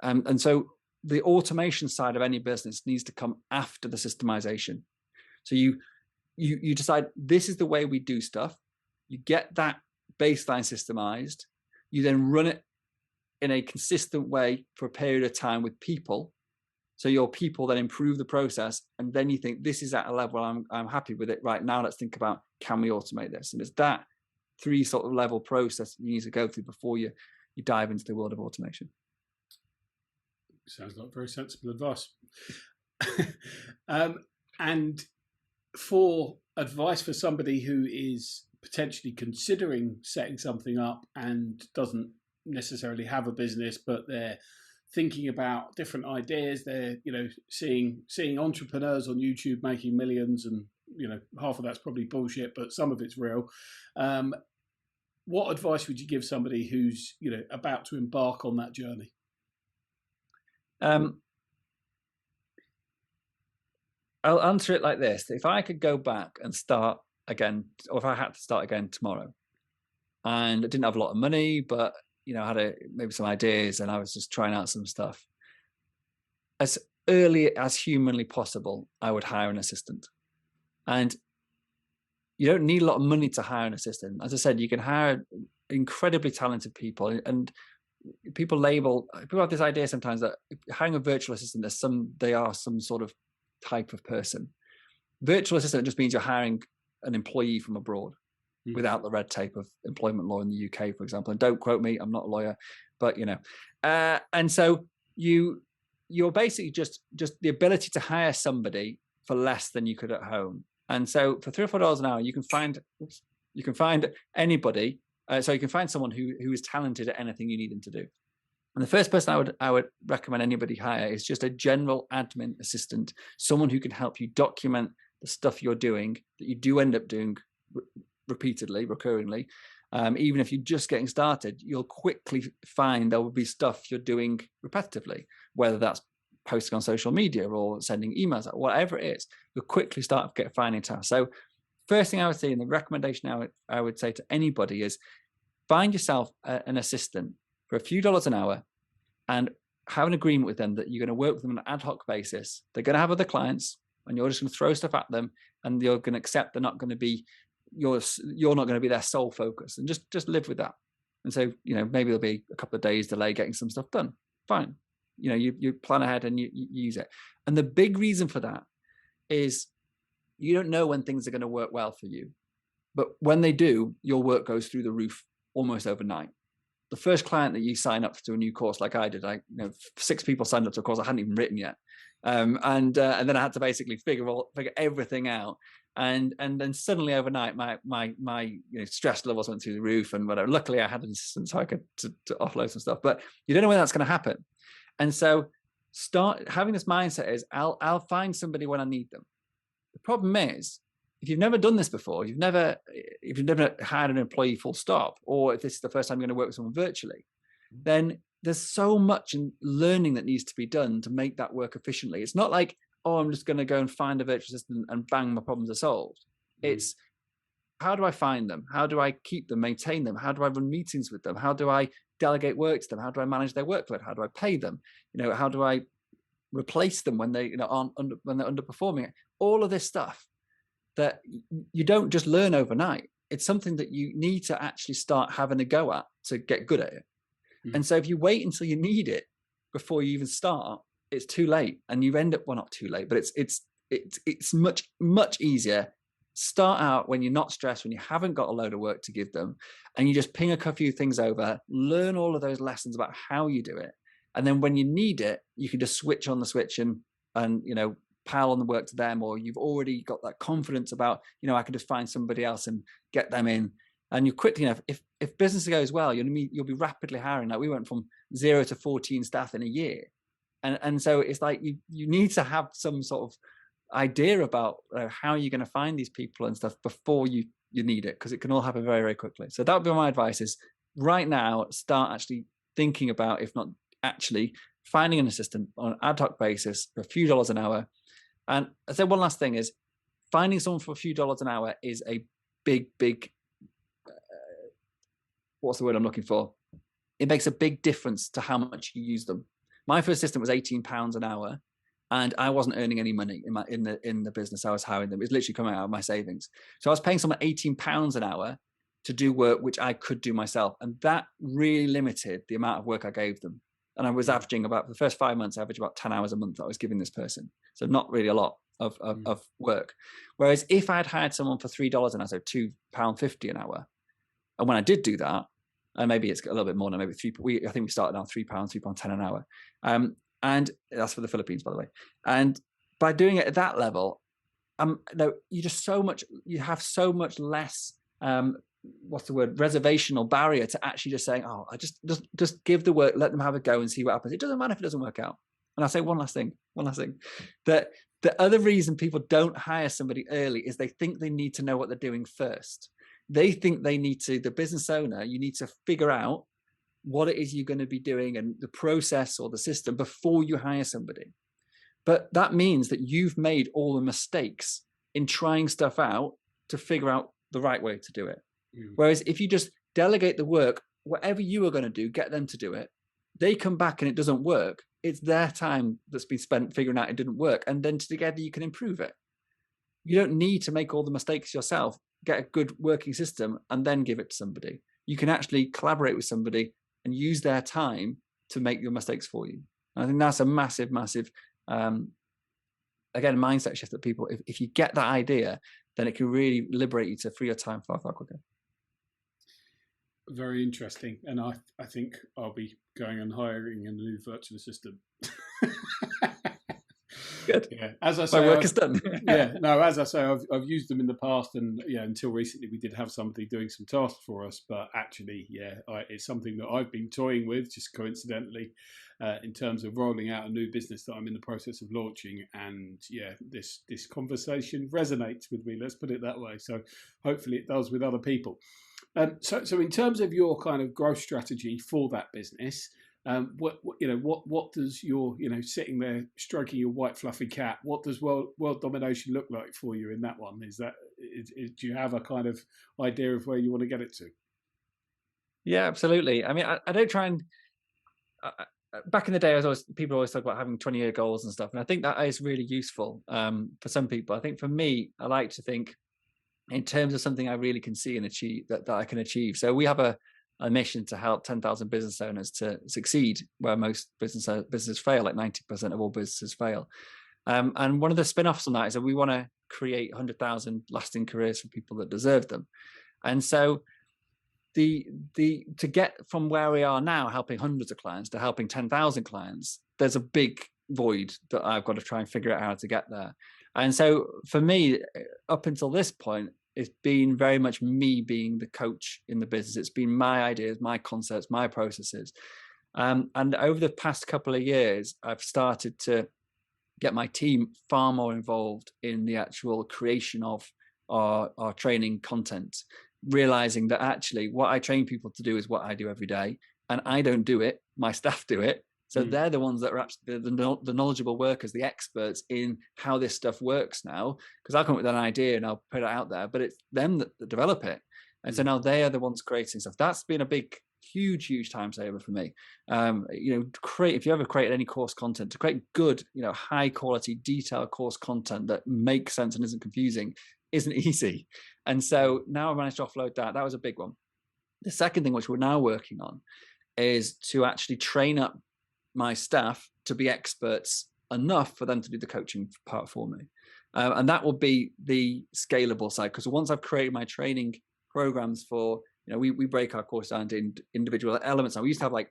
And so the automation side of any business needs to come after the systemization. So you decide, this is the way we do stuff. You get that baseline systemized. You then run it in a consistent way for a period of time with people. So your people then improve the process, and then you think, this is at a level I'm happy with it right now. Let's think about, can we automate this? And it's that 3 sort of level process you need to go through before you dive into the world of automation. Sounds like very sensible advice. And for advice for somebody who is potentially considering setting something up and doesn't necessarily have a business, but they're thinking about different ideas, they're seeing entrepreneurs on YouTube making millions, and half of that's probably bullshit, but some of it's real. What advice would you give somebody who's about to embark on that journey? I'll answer it like this. If I could go back and start again, or if I had to start again tomorrow, and I didn't have a lot of money, but I had maybe some ideas, and I was just trying out some stuff, as early as humanly possible, I would hire an assistant. And you don't need a lot of money to hire an assistant. As I said, you can hire incredibly talented people, and people have this idea sometimes that hiring a virtual assistant, they are some sort of type of person. Virtual assistant just means you're hiring an employee from abroad without the red tape of employment law in the UK, for example. And don't quote me, I'm not a lawyer, but and so you you're basically just the ability to hire somebody for less than you could at home. And so for $3 or $4 an hour, you can find anybody. So you can find someone who is talented at anything you need them to do. And the first person I would recommend anybody hire is just a general admin assistant, someone who can help you document the stuff you're doing that you do end up doing repeatedly, recurringly. Even if you're just getting started, you'll quickly find there will be stuff you're doing repetitively, whether that's posting on social media or sending emails, whatever it is. You'll quickly start finding tasks. So first thing I would say, and the recommendation I would say to anybody is find yourself an assistant for a few dollars an hour and have an agreement with them that you're going to work with them on an ad hoc basis. They're going to have other clients and you're just going to throw stuff at them and you're going to accept they're not going to be you're not going to be their sole focus, and just live with that. And so, maybe there'll be a couple of days delay getting some stuff done. Fine. You plan ahead and you use it. And the big reason for that is you don't know when things are going to work well for you, but when they do, your work goes through the roof almost overnight. The first client that you sign up to a new course, like I did, 6 people signed up to a course I hadn't even written yet, and then I had to basically figure everything out. And then suddenly overnight, my stress levels went through the roof and whatever. Luckily, I had an assistant so I could to offload some stuff. But you don't know when that's going to happen, and so start having this mindset: is I'll find somebody when I need them. The problem is, if you've never done this before, if you've never had an employee full stop, or if this is the first time you're going to work with someone virtually, then there's so much in learning that needs to be done to make that work efficiently. It's not like, oh, I'm just going to go and find a virtual assistant and bang, my problems are solved. It's how do I find them? How do I keep them, maintain them? How do I run meetings with them? How do I delegate work to them? How do I manage their workload? How do I pay them? How do I replace them when they when they're underperforming? All of this stuff that you don't just learn overnight. It's something that you need to actually start having a go at to get good at it. And so if you wait until you need it before you even start, it's too late, and you end up, well, not too late, but it's much easier. Start out when you're not stressed, when you haven't got a load of work to give them, and you just ping a few things over, learn all of those lessons about how you do it, and then when you need it, you can just switch on the switch and pile on the work to them, or you've already got that confidence about, I can just find somebody else and get them in, and you quickly, if business goes well, you'll be rapidly hiring. Like we went from 0 to 14 staff in a year. And so it's like you need to have some sort of idea about how you're going to find these people and stuff before you need it, because it can all happen very, very quickly. So that would be my advice: is right now start actually thinking about, if not actually, finding an assistant on an ad hoc basis for a few dollars an hour. And I'd say one last thing is finding someone for a few dollars an hour is a big what's the word I'm looking for? It makes a big difference to how much you use them. My first assistant was £18 an hour, and I wasn't earning any money in the business I was hiring them. It was literally coming out of my savings. So I was paying someone £18 an hour to do work which I could do myself, and that really limited the amount of work I gave them. And I was averaging about, for the first 5 months, I averaged about 10 hours a month that I was giving this person. So not really a lot of work. Whereas if I'd hired someone for $3 an hour, so £2.50 an hour, and when I did do that, and maybe it's a little bit more now, maybe I think we started on £3.10 an hour. And that's for the Philippines, by the way. And by doing it at that level, you have so much less, what's the word, reservation or barrier to actually just saying, oh, I just give the work, let them have a go and see what happens. It doesn't matter if it doesn't work out. And I'll say one last thing, that the other reason people don't hire somebody early is they think they need to know what they're doing first. They think the business owner, you need to figure out what it is you're going to be doing and the process or the system before you hire somebody. But that means that you've made all the mistakes in trying stuff out to figure out the right way to do it. Whereas if you just delegate the work, whatever you are going to do, get them to do it. They come back and it doesn't work. It's their time that's been spent figuring out it didn't work. And then together you can improve it. You don't need to make all the mistakes yourself. Get a good working system and then give it to somebody. You can actually collaborate with somebody and use their time to make your mistakes for you. And I think that's a massive, again, mindset shift that people, if you get that idea, then it can really liberate you to free your time far, far quicker. Very interesting. And I think I'll be going and hiring a new virtual assistant. Good. Yeah, as I My say, work is done. as I say, I've used them in the past, and until recently we did have somebody doing some tasks for us. But actually, it's something that I've been toying with, just coincidentally, in terms of rolling out a new business that I'm in the process of launching. And this conversation resonates with me. Let's put it that way. So hopefully it does with other people. So in terms of your kind of growth strategy for that business. What does your sitting there stroking your white fluffy cat? What does world domination look like for you in that one? Do you have a kind of idea of where you want to get it to? Yeah, absolutely. I mean, I don't try and. Back in the day, people always talk about having 20-year goals and stuff, and I think that is really useful for some people. I think for me, I like to think in terms of something I really can see and achieve that I can achieve. So we have a mission to help 10,000 business owners to succeed where most businesses fail, like 90% of all businesses fail. And one of the spin-offs on that is that we want to create 100,000 lasting careers for people that deserve them. And so to get from where we are now, helping hundreds of clients, to helping 10,000 clients, there's a big void that I've got to try and figure out how to get there. And so for me, up until this point, it's been very much me being the coach in the business. It's been my ideas, my concepts, my processes. And over the past couple of years, I've started to get my team far more involved in the actual creation of our training content, realizing that actually what I train people to do is what I do every day. And I don't do it, my staff do it. So they're the ones that are actually the knowledgeable workers, the experts in how this stuff works now. Because I'll come up with an idea and I'll put it out there, but it's them that develop it. And so now they are the ones creating stuff. That's been a big, huge time saver for me. If you ever create any course content, to create good, high quality, detailed course content that makes sense and isn't confusing isn't easy. And so now I've managed to offload that. That was a big one. The second thing, which we're now working on, is to actually train up my staff to be experts enough for them to do the coaching part for me. And that will be the scalable side, because once I've created my training programs for, we break our course down into individual elements. And we used to have I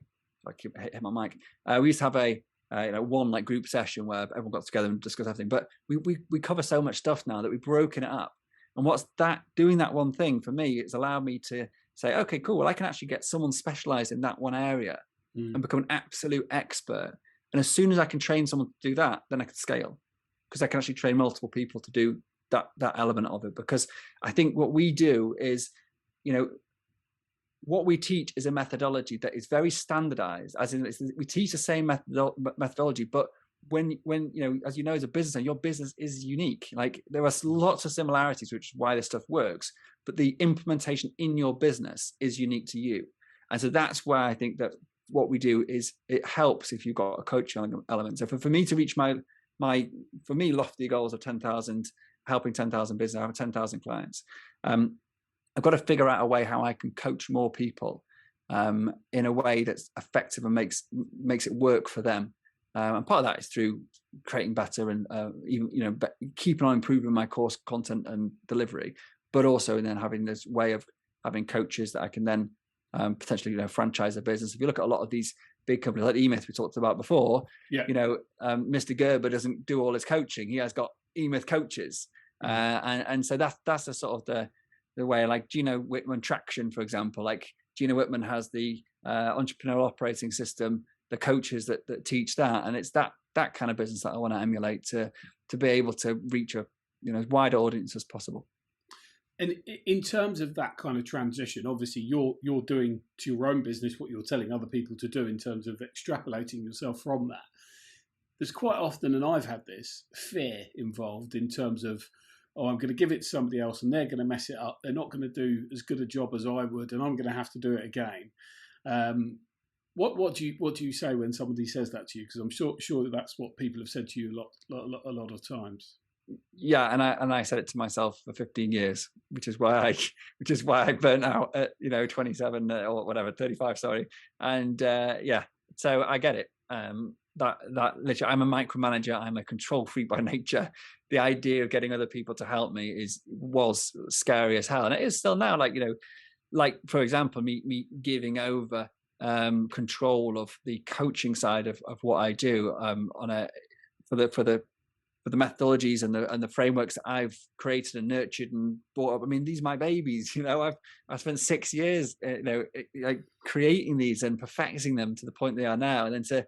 keep hitting my mic. We used to have a one group session where everyone got together and discussed everything. But we cover so much stuff now that we've broken it up. And doing that one thing for me, it's allowed me to say, okay, cool. Well, I can actually get someone specialized in that one area and become an absolute expert. And as soon as I can train someone to do that, then I can scale, because I can actually train multiple people to do that element of it. Because I think what we do is, what we teach is a methodology that is very standardized, as in we teach the same methodology, but when as as a business owner, your business is unique. Like, there are lots of similarities, which is why this stuff works, but the implementation in your business is unique to you. And so that's where I think that what we do is, it helps if you've got a coaching element. So for me to reach my lofty goals of 10,000, helping 10,000 business, I have 10,000 clients. I've got to figure out a way how I can coach more people in a way that's effective and makes it work for them. And part of that is through creating better and even keeping on improving my course content and delivery, but also then having this way of having coaches that I can then potentially franchise a business. If you look at a lot of these big companies like eMyth we talked about before, Mr. Gerber doesn't do all his coaching. He has got eMyth coaches, and so that's the sort of the way, like Gino Wickman Traction, for example. Like, Gino Wickman has the entrepreneurial operating system, the coaches that teach that, and it's that kind of business that I want to emulate to be able to reach a as wide audience as possible. And in terms of that kind of transition, obviously you're doing to your own business what you're telling other people to do in terms of extrapolating yourself from that. There's quite often, and I've had this, fear involved in terms of, I'm going to give it to somebody else and they're going to mess it up. They're not going to do as good a job as I would, and I'm going to have to do it again. What do you say when somebody says that to you? Because I'm sure that that's what people have said to you a lot of times. Yeah, and I said it to myself for 15 years, which is why I burnt out at 27 or whatever, 35, sorry. And so I get it. That literally, I'm a micromanager, I'm a control freak by nature. The idea of getting other people to help me was scary as hell, and it is still now. Like for example, me giving over control of the coaching side of what I do for the methodologies and the frameworks that I've created and nurtured and brought up. I mean, these are my babies. I've spent 6 years, like creating these and perfecting them to the point they are now. And then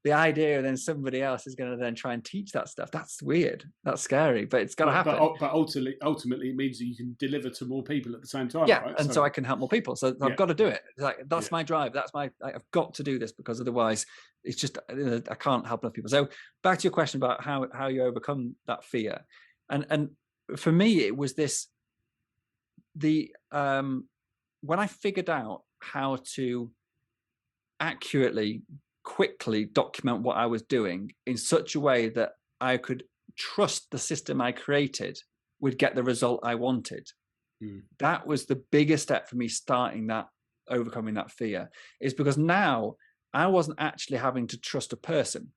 the idea, and then somebody else is going to then try and teach that stuff. That's weird. That's scary, but it's going to happen. But ultimately, it means that you can deliver to more people at the same time. Yeah, right? and so I can help more people. So I've got to do it. That's my drive. I've got to do this, because otherwise, it's just I can't help enough people. So back to your question about how you overcome that fear, and for me, it was when I figured out how to accurately, quickly document what I was doing in such a way that I could trust the system I created would get the result I wanted. That was the biggest step for me, overcoming that fear, is because now I wasn't actually having to trust a person.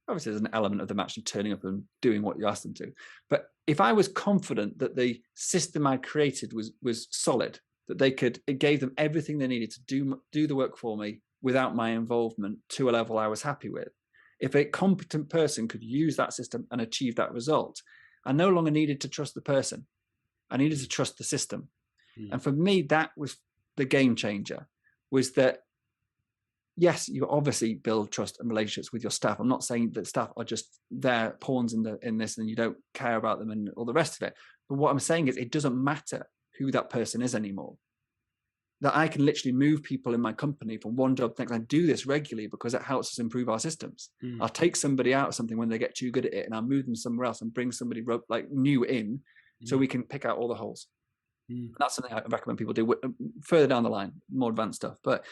Obviously, there's an element of them actually turning up and doing what you asked them to. But if I was confident that the system I created was solid, that it gave them everything they needed to do the work for me without my involvement to a level I was happy with. If a competent person could use that system and achieve that result, I no longer needed to trust the person. I needed to trust the system. And for me, that was the game changer, was that, yes, you obviously build trust and relationships with your staff. I'm not saying that staff are just there pawns in this and you don't care about them and all the rest of it. But what I'm saying is, it doesn't matter who that person is anymore. That I can literally move people in my company from one job to the next. I do this regularly because it helps us improve our systems. I'll take somebody out of something when they get too good at it, and I'll move them somewhere else and bring somebody like new in, so we can pick out all the holes. That's something I recommend people do further down the line, more advanced stuff. But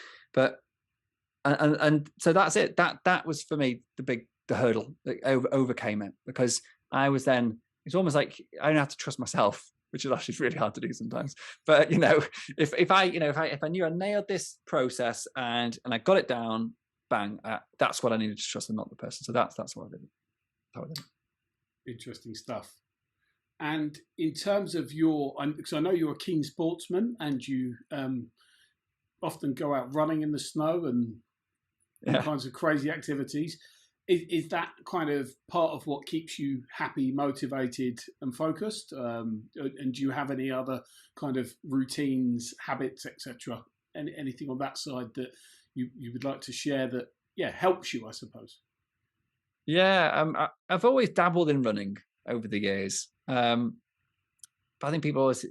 so that's it. That was for me the hurdle that overcame it, because I was then, it's almost like I don't have to trust myself, which is actually really hard to do sometimes. But if I knew I nailed this process and I got it down, bang, that's what I needed to trust and not the person. So that's what I did. Interesting stuff. And in terms of because I know you're a keen sportsman and you often go out running in the snow and all kinds of crazy activities. Is that kind of part of what keeps you happy, motivated, and focused? And do you have any other kind of routines, habits, etc.? Anything on that side that you would like to share that helps you, I suppose? Yeah, I've always dabbled in running over the years. But I think people always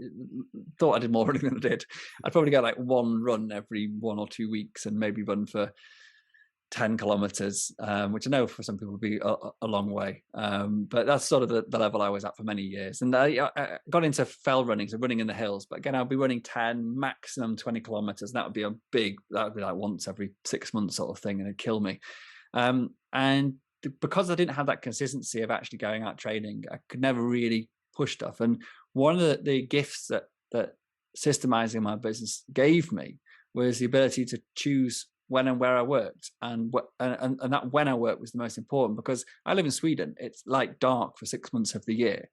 thought I did more running than I did. I'd probably get like one run every 1 or 2 weeks, and maybe run for 10 kilometers, which I know for some people would be a long way. But that's sort of the level I was at for many years. And I got into fell running, so running in the hills. But again, I'll be running 10, maximum 20 kilometers. That would be like once every 6 months sort of thing, and it'd kill me. And because I didn't have that consistency of actually going out training, I could never really push stuff. And one of the gifts that systemizing my business gave me was the ability to choose when and where I worked, and that when I worked was the most important, because I live in Sweden. It's like dark for 6 months of the year,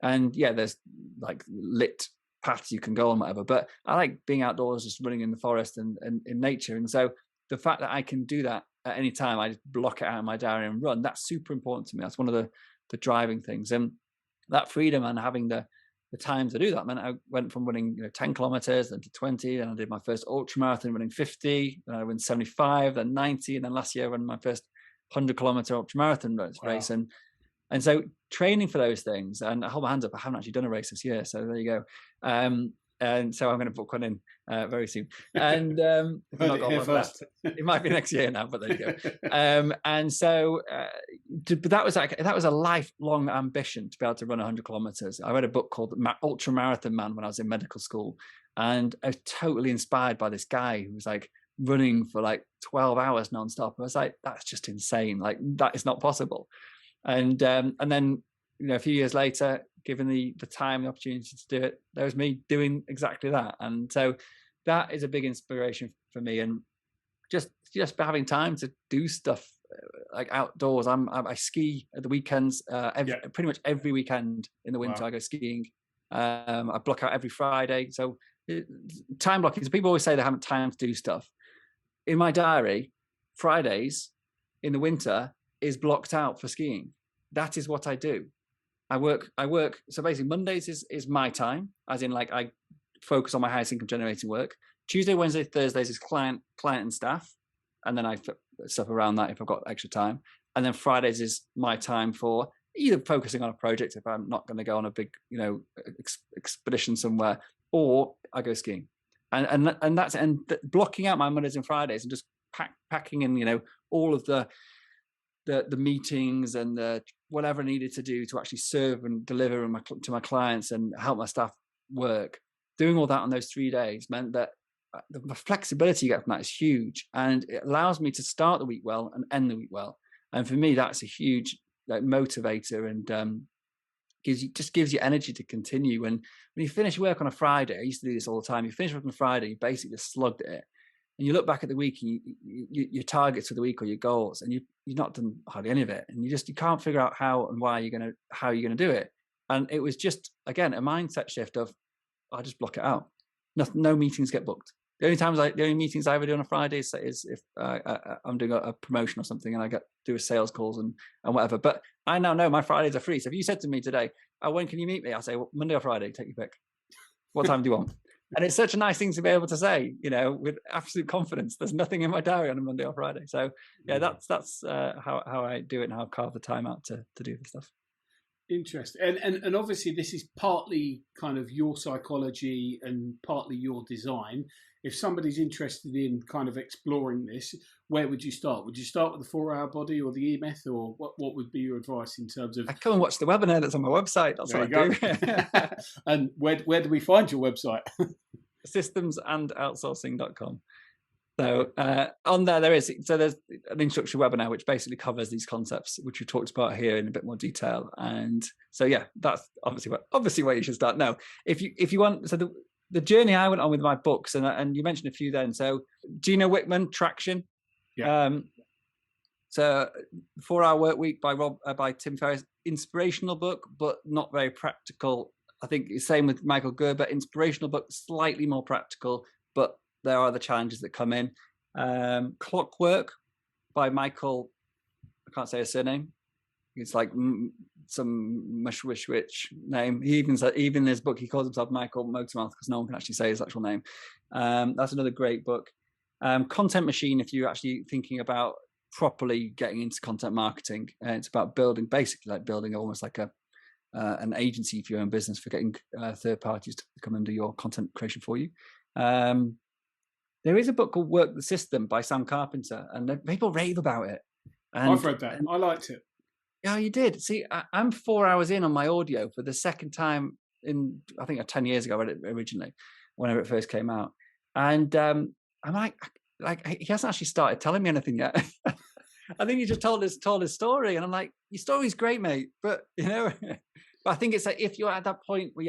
and there's like lit paths you can go on, whatever. But I like being outdoors, just running in the forest and in nature. And so the fact that I can do that at any time, I just block it out of my diary and run. That's super important to me. That's one of the driving things, and that freedom and having the time to do that meant I went from running 10 kilometers then to 20, and I did my first ultra marathon running 50, then I went 75, then 90, and then last year I ran my first 100-kilometer ultra marathon race. And so training for those things, and I hold my hands up, I haven't actually done a race this year, so there you go. And so I'm going to book one in very soon. And it might be next year now, but there you go. And so, but that was a lifelong ambition to be able to run 100 kilometers. I read a book called Ultra Marathon Man when I was in medical school, and I was totally inspired by this guy who was like running for like 12 hours nonstop. I was like, that's just insane. Like, that is not possible. And then a few years later, given the time, the opportunity to do it, there was me doing exactly that. And so that is a big inspiration for me. And just having time to do stuff like outdoors. I ski at the weekends, pretty much every weekend in the winter. I go skiing. I block out every Friday. So time blocking. So people always say they haven't time to do stuff. in my diary, Fridays in the winter is blocked out for skiing. That is what I do. I work. So basically Mondays is my time, as in like I focus on my highest income generating work. Tuesday, Wednesday, Thursdays is client and staff. And then I stuff around that if I've got extra time. And then Fridays is my time for either focusing on a project if I'm not going to go on a big, expedition somewhere, or I go skiing. And that's blocking out my Mondays and Fridays and just packing in, all of the meetings and the whatever I needed to do to actually serve and deliver to my clients and help my staff work. Doing all that on those 3 days meant that the flexibility you get from that is huge, and it allows me to start the week well and end the week well. And for me, that's a huge motivator, and gives you energy to continue. And when you finish work on a Friday, I used to do this all the time. You finish work on a Friday, you basically just slugged it, and you look back at the week and your targets for the week or your goals, and you've not done hardly any of it, and you can't figure out how and why how you're gonna do it. And it was just, again, a mindset shift of, I just block it out. No meetings get booked. The only meetings I ever do on a Friday is if I'm doing a promotion or something, and I do a sales calls and whatever. But I now know my Fridays are free. So if you said to me today, when can you meet me? I'll say, well, Monday or Friday, take your pick. What time do you want? And it's such a nice thing to be able to say, with absolute confidence. There's nothing in my diary on a Monday or Friday. So yeah, that's how I do it, and how I carve the time out to do this stuff. Interesting. And obviously this is partly kind of your psychology and partly your design. If somebody's interested in kind of exploring this, where would you start? Would you start with the 4-hour body or the E-Myth, or what would be your advice in terms of... I come and watch the webinar that's on my website. That's what I do. And where do we find your website? Systemsandoutsourcing.com. So on there's an introductory webinar which basically covers these concepts which we talked about here in a bit more detail. And so yeah, that's obviously where you should start. No, if you want, so the journey I went on with my books, and you mentioned a few then. So Gino Wickman, Traction. Yeah. So 4-Hour Work Week by Tim Ferriss, inspirational book, but not very practical. I think it's same with Michael Gerber, inspirational book, slightly more practical, but there are the challenges that come in. Clockwork by Michael, I can't say his surname. It's like some mushwish name. He even said, even in his book, he calls himself Michael Motormouth because no one can actually say his actual name. That's another great book. Content Machine, if you're actually thinking about properly getting into content marketing, it's about building almost like an agency for your own business, for getting third parties to come and do your content creation for you. There is a book called Work the System by Sam Carpenter, and people rave about it. And I've read that. I liked it. Yeah, you did. See, I'm 4 hours in on my audio for the second time in, I think 10 years ago, I read it originally, whenever it first came out. And I'm like, he hasn't actually started telling me anything yet. I think he just told his story. And I'm like, your story's great, mate. But, but I think it's like, if you're at that point where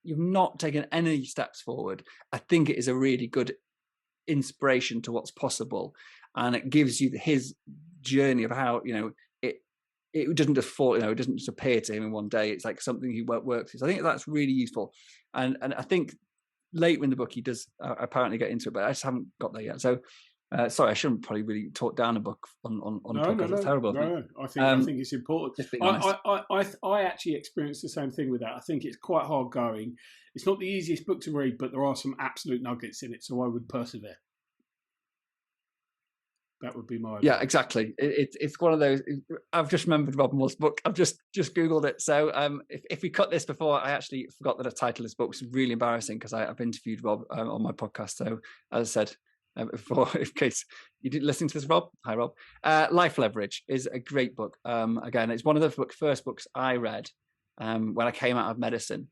you've not taken any steps forward, I think it is a really good inspiration to what's possible. And it gives you his journey of how, it doesn't just fall, it doesn't just appear to him in one day. It's like something he works through. So I think that's really useful. And I think later in the book, he does apparently get into it, but I just haven't got there yet. So sorry, I shouldn't probably really talk down a book on a podcast. It's terrible. No, I think it's important. I actually experienced the same thing with that. I think it's quite hard going. It's not the easiest book to read, but there are some absolute nuggets in it. So I would persevere. That would be my advice. Yeah, exactly. It's one of those. I've just remembered Rob Moore's book. I've just Googled it. So if we cut this before, I actually forgot that I titled this book, which is really embarrassing because I've interviewed Rob on my podcast. So as I said before, in case you didn't listen to this, Rob, hi Rob. Life Leverage is a great book. Again, it's one of the first books I read when I came out of medicine.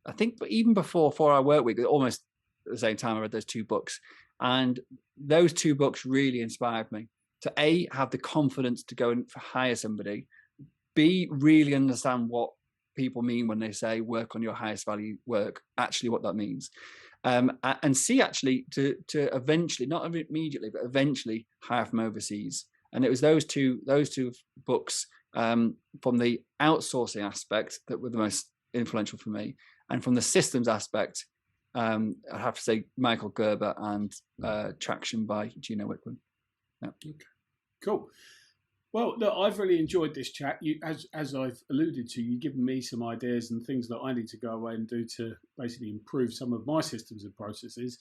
I think, but even before 4-Hour Work Week, almost at the same time, I read those two books. And those two books really inspired me to A, have the confidence to go and hire somebody, B, really understand what people mean when they say work on your highest value work, actually what that means. And C, actually to eventually, not immediately, but eventually hire from overseas. And it was those two books from the outsourcing aspect that were the most influential for me. And from the systems aspect, I'd have to say Michael Gerber and Traction by Gino Wickman. Yeah. Okay. Cool. Well, look, I've really enjoyed this chat. As I've alluded to, you've given me some ideas and things that I need to go away and do to basically improve some of my systems and processes.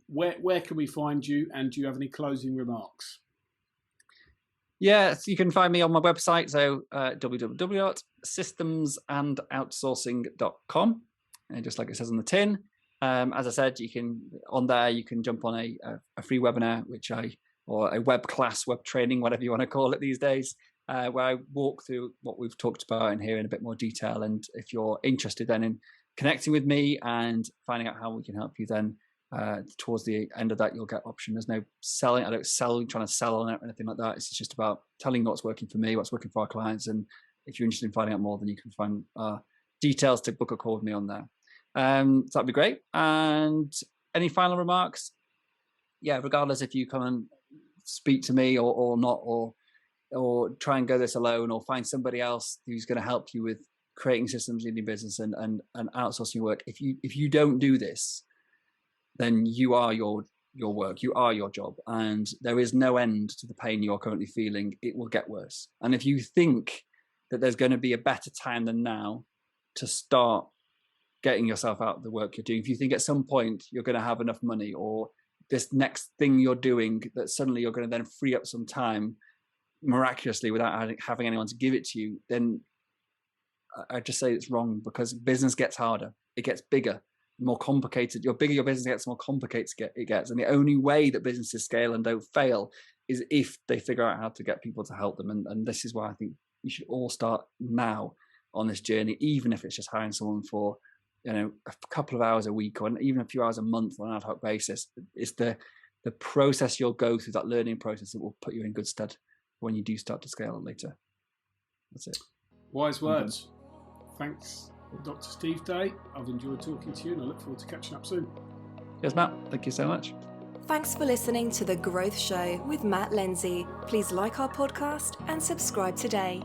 Where can we find you, and do you have any closing remarks? Yeah, so you can find me on my website, so www.systemsandoutsourcing.com, and just like it says on the tin. As I said, you can jump on a free webinar, or a web class, web training, whatever you want to call it these days, where I walk through what we've talked about in here in a bit more detail. And if you're interested then in connecting with me and finding out how we can help you, then towards the end of that, you'll get option. There's no selling. I don't trying to sell on it or anything like that. It's just about telling what's working for me, what's working for our clients. And if you're interested in finding out more, then you can find details to book a call with me on there. So that'd be great. And any final remarks? Yeah, regardless if you come and speak to me or not, or try and go this alone, or find somebody else who's going to help you with creating systems in your business and outsourcing your work. If you don't do this, then you are your work, you are your job, and there is no end to the pain you're currently feeling. It will get worse. And if you think that there's going to be a better time than now to start getting yourself out of the work you're doing, if you think at some point you're going to have enough money, or this next thing you're doing that suddenly you're going to then free up some time miraculously without having anyone to give it to you, then I just say it's wrong, because business gets harder, it gets bigger, more complicated. Your bigger your business gets, more complicated it gets. And the only way that businesses scale and don't fail is if they figure out how to get people to help them. And this is why I think you should all start now on this journey, even if it's just hiring someone for, a couple of hours a week, or even a few hours a month on an ad hoc basis. It's the process you'll go through, that learning process, that will put you in good stead when you do start to scale later. That's it. Wise words. Thanks, Dr. Steve Day. I've enjoyed talking to you, and I look forward to catching up soon. Yes, Matt. Thank you so much. Thanks for listening to The Growth Show with Matt Lindsay. Please like our podcast and subscribe today.